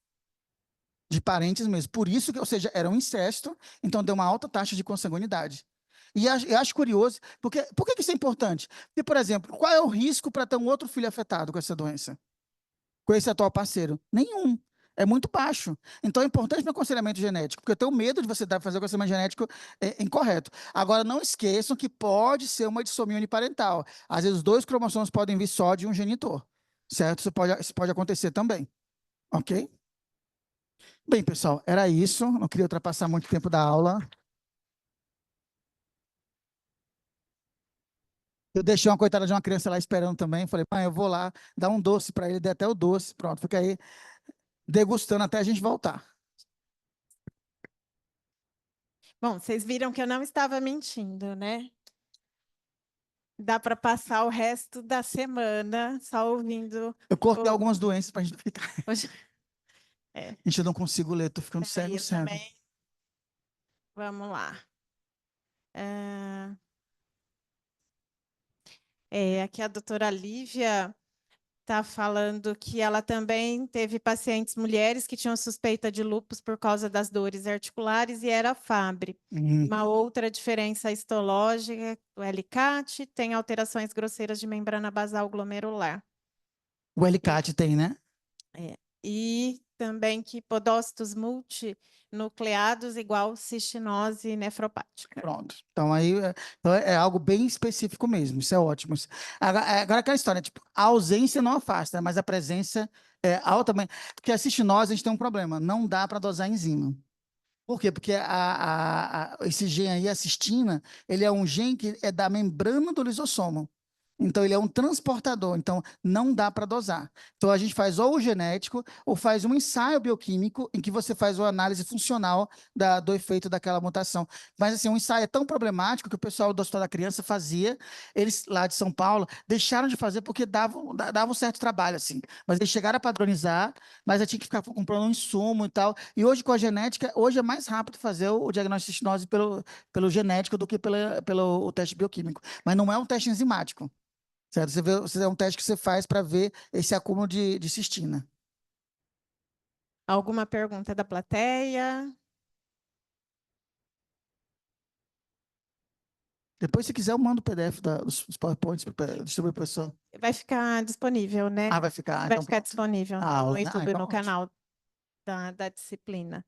Speaker 2: De parentes mesmo. Por isso que, ou seja, era um incesto, então deu uma alta taxa de consanguinidade. E eu acho curioso, porque por que isso é importante? Porque, por exemplo, qual é o risco para ter um outro filho afetado com essa doença? Com esse atual parceiro? Nenhum. É muito baixo. Então é importante para o aconselhamento genético, porque eu tenho medo de você fazer o aconselhamento genético incorreto. Agora, não esqueçam que pode ser uma dissomia uniparental. Às vezes, os 2 cromossomos podem vir só de um genitor. Certo? Isso pode acontecer também. Ok? Bem, pessoal, era isso. Não queria ultrapassar muito tempo da aula. Eu deixei uma coitada de uma criança lá esperando também. Falei, pai, eu vou lá dar um doce para ele, dei até o doce. Pronto, fica aí degustando até a gente voltar.
Speaker 1: Bom, vocês viram que eu não estava mentindo, né? Dá para passar o resto da semana só ouvindo.
Speaker 2: Eu cortei algumas doenças para a gente ficar.
Speaker 1: Hoje...
Speaker 2: Gente, eu não consigo ler, tô ficando
Speaker 1: Peraí,
Speaker 2: cego.
Speaker 1: também. Vamos lá. Aqui a doutora Lívia está falando que ela também teve pacientes mulheres que tinham suspeita de lúpus por causa das dores articulares e era Fabry. Uma outra diferença histológica, o LCAT tem alterações grosseiras de membrana basal glomerular.
Speaker 2: O LCAT tem, né?
Speaker 1: E também que podócitos multinucleados igual cistinose nefropática.
Speaker 2: Pronto. Então, aí é algo bem específico mesmo. Isso é ótimo. Agora aquela história, tipo, a ausência não afasta, mas a presença é altamente. Porque a cistinose, a gente tem um problema. Não dá para dosar enzima. Por quê? Porque esse gene aí, a cistina, ele é um gene que é da membrana do lisossomo. Então, ele é um transportador, então não dá para dosar. Então, a gente faz ou o genético, ou faz um ensaio bioquímico, em que você faz uma análise funcional do efeito daquela mutação. Mas, assim, um ensaio é tão problemático que o pessoal do Hospital da Criança fazia, eles lá de São Paulo, deixaram de fazer porque dava um certo trabalho, assim. Mas eles chegaram a padronizar, mas eu tinha que ficar comprando um insumo e tal. E hoje, com a genética, hoje é mais rápido fazer o diagnóstico de cistinose pelo genético do que pelo teste bioquímico. Mas não é um teste enzimático. Certo? É um teste que você faz para ver esse acúmulo de cistina.
Speaker 1: Alguma pergunta da plateia?
Speaker 2: Depois, se quiser, eu mando o PDF dos PowerPoints para distribuir para o pessoal.
Speaker 1: Vai ficar disponível, né?
Speaker 2: Vai ficar.
Speaker 1: Vai
Speaker 2: Então,
Speaker 1: ficar disponível no YouTube,
Speaker 2: então
Speaker 1: no canal da disciplina.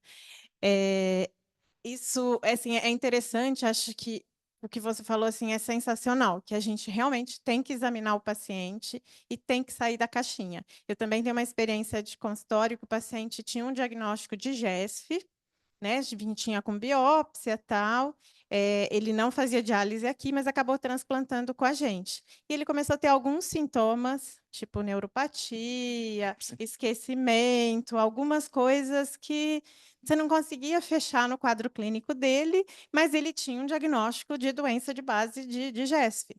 Speaker 1: Isso, assim, é interessante, acho que o que você falou assim é sensacional, que a gente realmente tem que examinar o paciente e tem que sair da caixinha. Eu também tenho uma experiência de consultório que o paciente tinha um diagnóstico de GESF, né? Tinha com biópsia e tal. Ele não fazia diálise aqui, mas acabou transplantando com a gente. E ele começou a ter alguns sintomas, tipo neuropatia, esquecimento, algumas coisas que você não conseguia fechar no quadro clínico dele, mas ele tinha um diagnóstico de doença de base de GESF.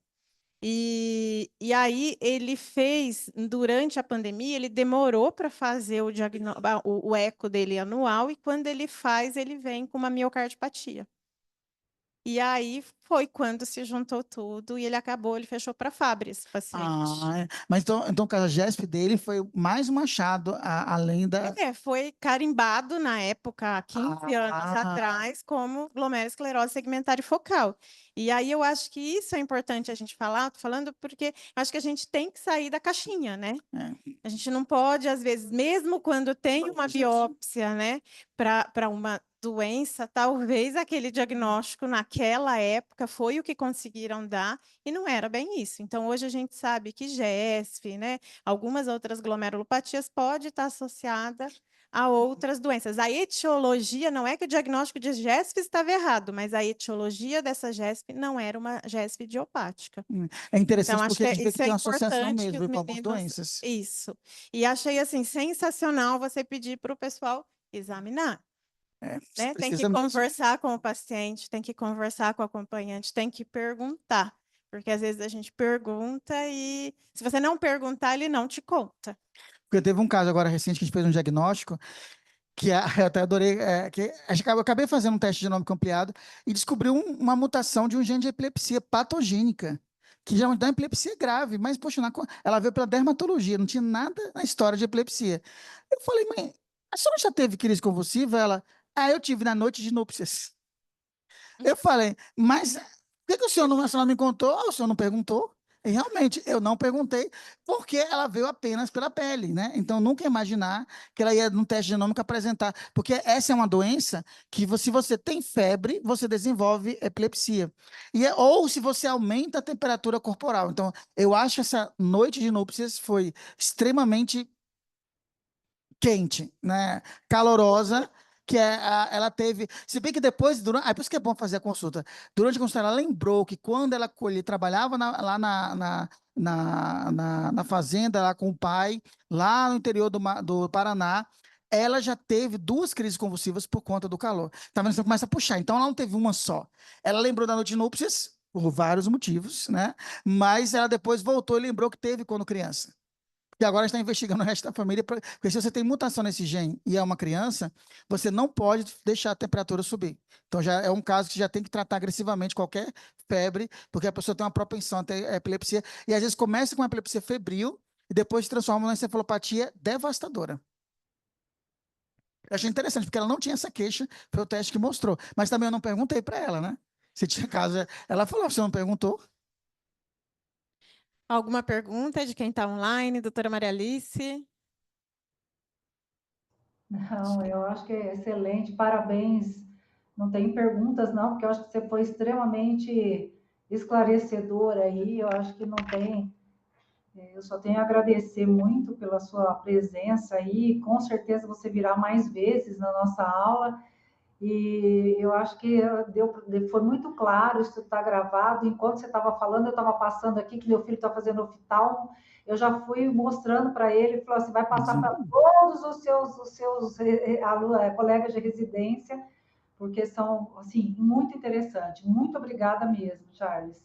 Speaker 1: E aí ele fez, durante a pandemia, ele demorou para fazer o eco dele anual, e quando ele faz, ele vem com uma miocardiopatia. E aí foi quando se juntou tudo e ele fechou para Fabry, esse paciente.
Speaker 2: Mas então o caso GESP dele foi mais um achado, além da...
Speaker 1: Foi carimbado na época, há 15 anos
Speaker 2: Ah,
Speaker 1: atrás, como glomerulosclerose segmentar focal. E aí eu acho que isso é importante a gente falar, tô falando porque acho que a gente tem que sair da caixinha, né? A gente não pode, às vezes, mesmo quando tem uma biópsia, né, para uma doença, talvez aquele diagnóstico naquela época foi o que conseguiram dar e não era bem isso. Então, hoje a gente sabe que GESF, né, algumas outras glomerulopatias pode estar associada a outras doenças. A etiologia não é que o diagnóstico de GESF estava errado, mas a etiologia dessa GESF não era uma GESF idiopática.
Speaker 2: É interessante
Speaker 1: Então, acho
Speaker 2: porque a
Speaker 1: que
Speaker 2: gente vê que
Speaker 1: isso
Speaker 2: tem
Speaker 1: é
Speaker 2: uma associação
Speaker 1: importante que
Speaker 2: mesmo
Speaker 1: os
Speaker 2: com algumas
Speaker 1: meninos...
Speaker 2: doenças.
Speaker 1: Isso. E achei, assim, sensacional você pedir para o pessoal examinar. Né? Tem que
Speaker 2: Precisa mesmo.
Speaker 1: conversar com o paciente, tem que conversar com o acompanhante, tem que perguntar. Porque às vezes a gente pergunta e se você não perguntar, ele não te conta.
Speaker 2: Porque teve um caso agora recente que a gente fez um diagnóstico, que eu até adorei, eu acabei fazendo um teste genômico ampliado e descobri uma mutação de um gene de epilepsia patogênica, que já dá epilepsia grave, mas, poxa, ela veio pela dermatologia, não tinha nada na história de epilepsia. Eu falei, mãe, a senhora já teve crise convulsiva? Ela, eu tive na noite de núpcias. Eu falei, mas por que o senhor não me contou? O senhor não perguntou? E realmente, eu não perguntei, porque ela veio apenas pela pele, né? Então, nunca imaginar que ela ia, no teste genômico, apresentar. Porque essa é uma doença que, se você tem febre, você desenvolve epilepsia. Ou se você aumenta a temperatura corporal. Então, eu acho que essa noite de núpcias foi extremamente quente, né? Calorosa, ela teve. Se bem que depois, por isso que é bom fazer a consulta. Durante a consulta, ela lembrou que quando ela trabalhava lá na fazenda, lá com o pai, lá no interior do Paraná, ela já teve 2 crises convulsivas por conta do calor. Tá vendo? Você começa a puxar. Então, ela não teve uma só. Ela lembrou da noite de núpcias, por vários motivos, né? Mas ela depois voltou e lembrou que teve quando criança. E agora está investigando o resto da família, porque se você tem mutação nesse gene e é uma criança, você não pode deixar a temperatura subir. Então já é um caso que já tem que tratar agressivamente qualquer febre, porque a pessoa tem uma propensão a ter epilepsia, e às vezes começa com uma epilepsia febril e depois se transforma numa encefalopatia devastadora. Eu achei interessante, porque ela não tinha essa queixa, foi o teste que mostrou. Mas também eu não perguntei para ela, né? Se tinha caso. Ela falou, você não perguntou?
Speaker 1: Alguma pergunta de quem está online, doutora Maria Alice?
Speaker 5: Não, eu acho que é excelente, parabéns. Não tem perguntas, não, porque eu acho que você foi extremamente esclarecedora aí. Eu acho que não tem. Eu só tenho a agradecer muito pela sua presença aí. Com certeza você virá mais vezes na nossa aula. E eu acho que foi muito claro, isso está gravado. Enquanto você estava falando, eu estava passando aqui, que meu filho está fazendo oftalmo, eu já fui mostrando para ele, falou assim, vai passar para todos os seus colegas de residência, porque são, assim, muito interessante. Muito obrigada mesmo, Charles.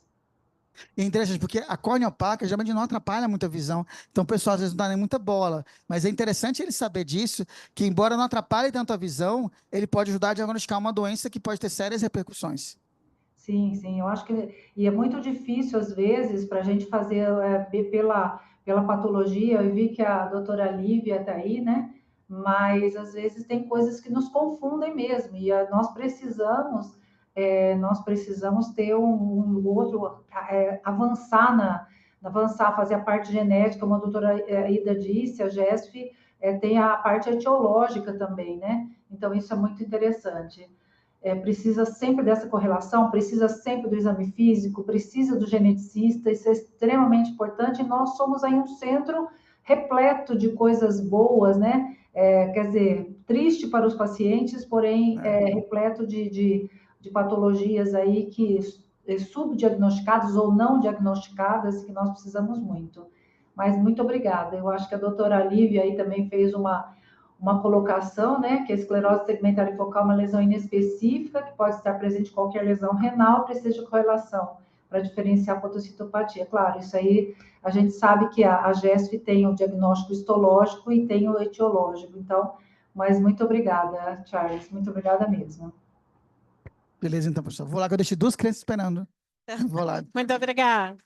Speaker 2: E é interessante, porque a córnea opaca geralmente não atrapalha muito a visão, então o pessoal às vezes não dá nem muita bola. Mas é interessante ele saber disso, que embora não atrapalhe tanto a visão, ele pode ajudar a diagnosticar uma doença que pode ter sérias repercussões.
Speaker 5: Sim, sim, eu acho que e é muito difícil, às vezes, para a gente fazer pela patologia. Eu vi que a doutora Lívia está aí, né? Mas às vezes tem coisas que nos confundem mesmo, e nós precisamos ter um outro, avançar, fazer a parte genética, como a doutora Ida disse, a GESF tem a parte etiológica também, né? Então, isso é muito interessante. precisa sempre dessa correlação, precisa sempre do exame físico, precisa do geneticista, isso é extremamente importante, e nós somos aí um centro repleto de coisas boas, né? Quer dizer, triste para os pacientes, porém repleto de patologias aí que subdiagnosticadas ou não diagnosticadas, que nós precisamos muito. Mas muito obrigada. Eu acho que a doutora Lívia aí também fez uma colocação, né, que a esclerose segmentar focal é uma lesão inespecífica, que pode estar presente em qualquer lesão renal, precisa de correlação para diferenciar a fotocitopatia. Claro, isso aí a gente sabe que a GESF tem o diagnóstico histológico e tem o etiológico. Então, mas muito obrigada, Charles, muito obrigada mesmo.
Speaker 2: Beleza, então, professor. Vou lá, que eu deixei 2 crianças esperando. Vou lá.
Speaker 1: Muito obrigada.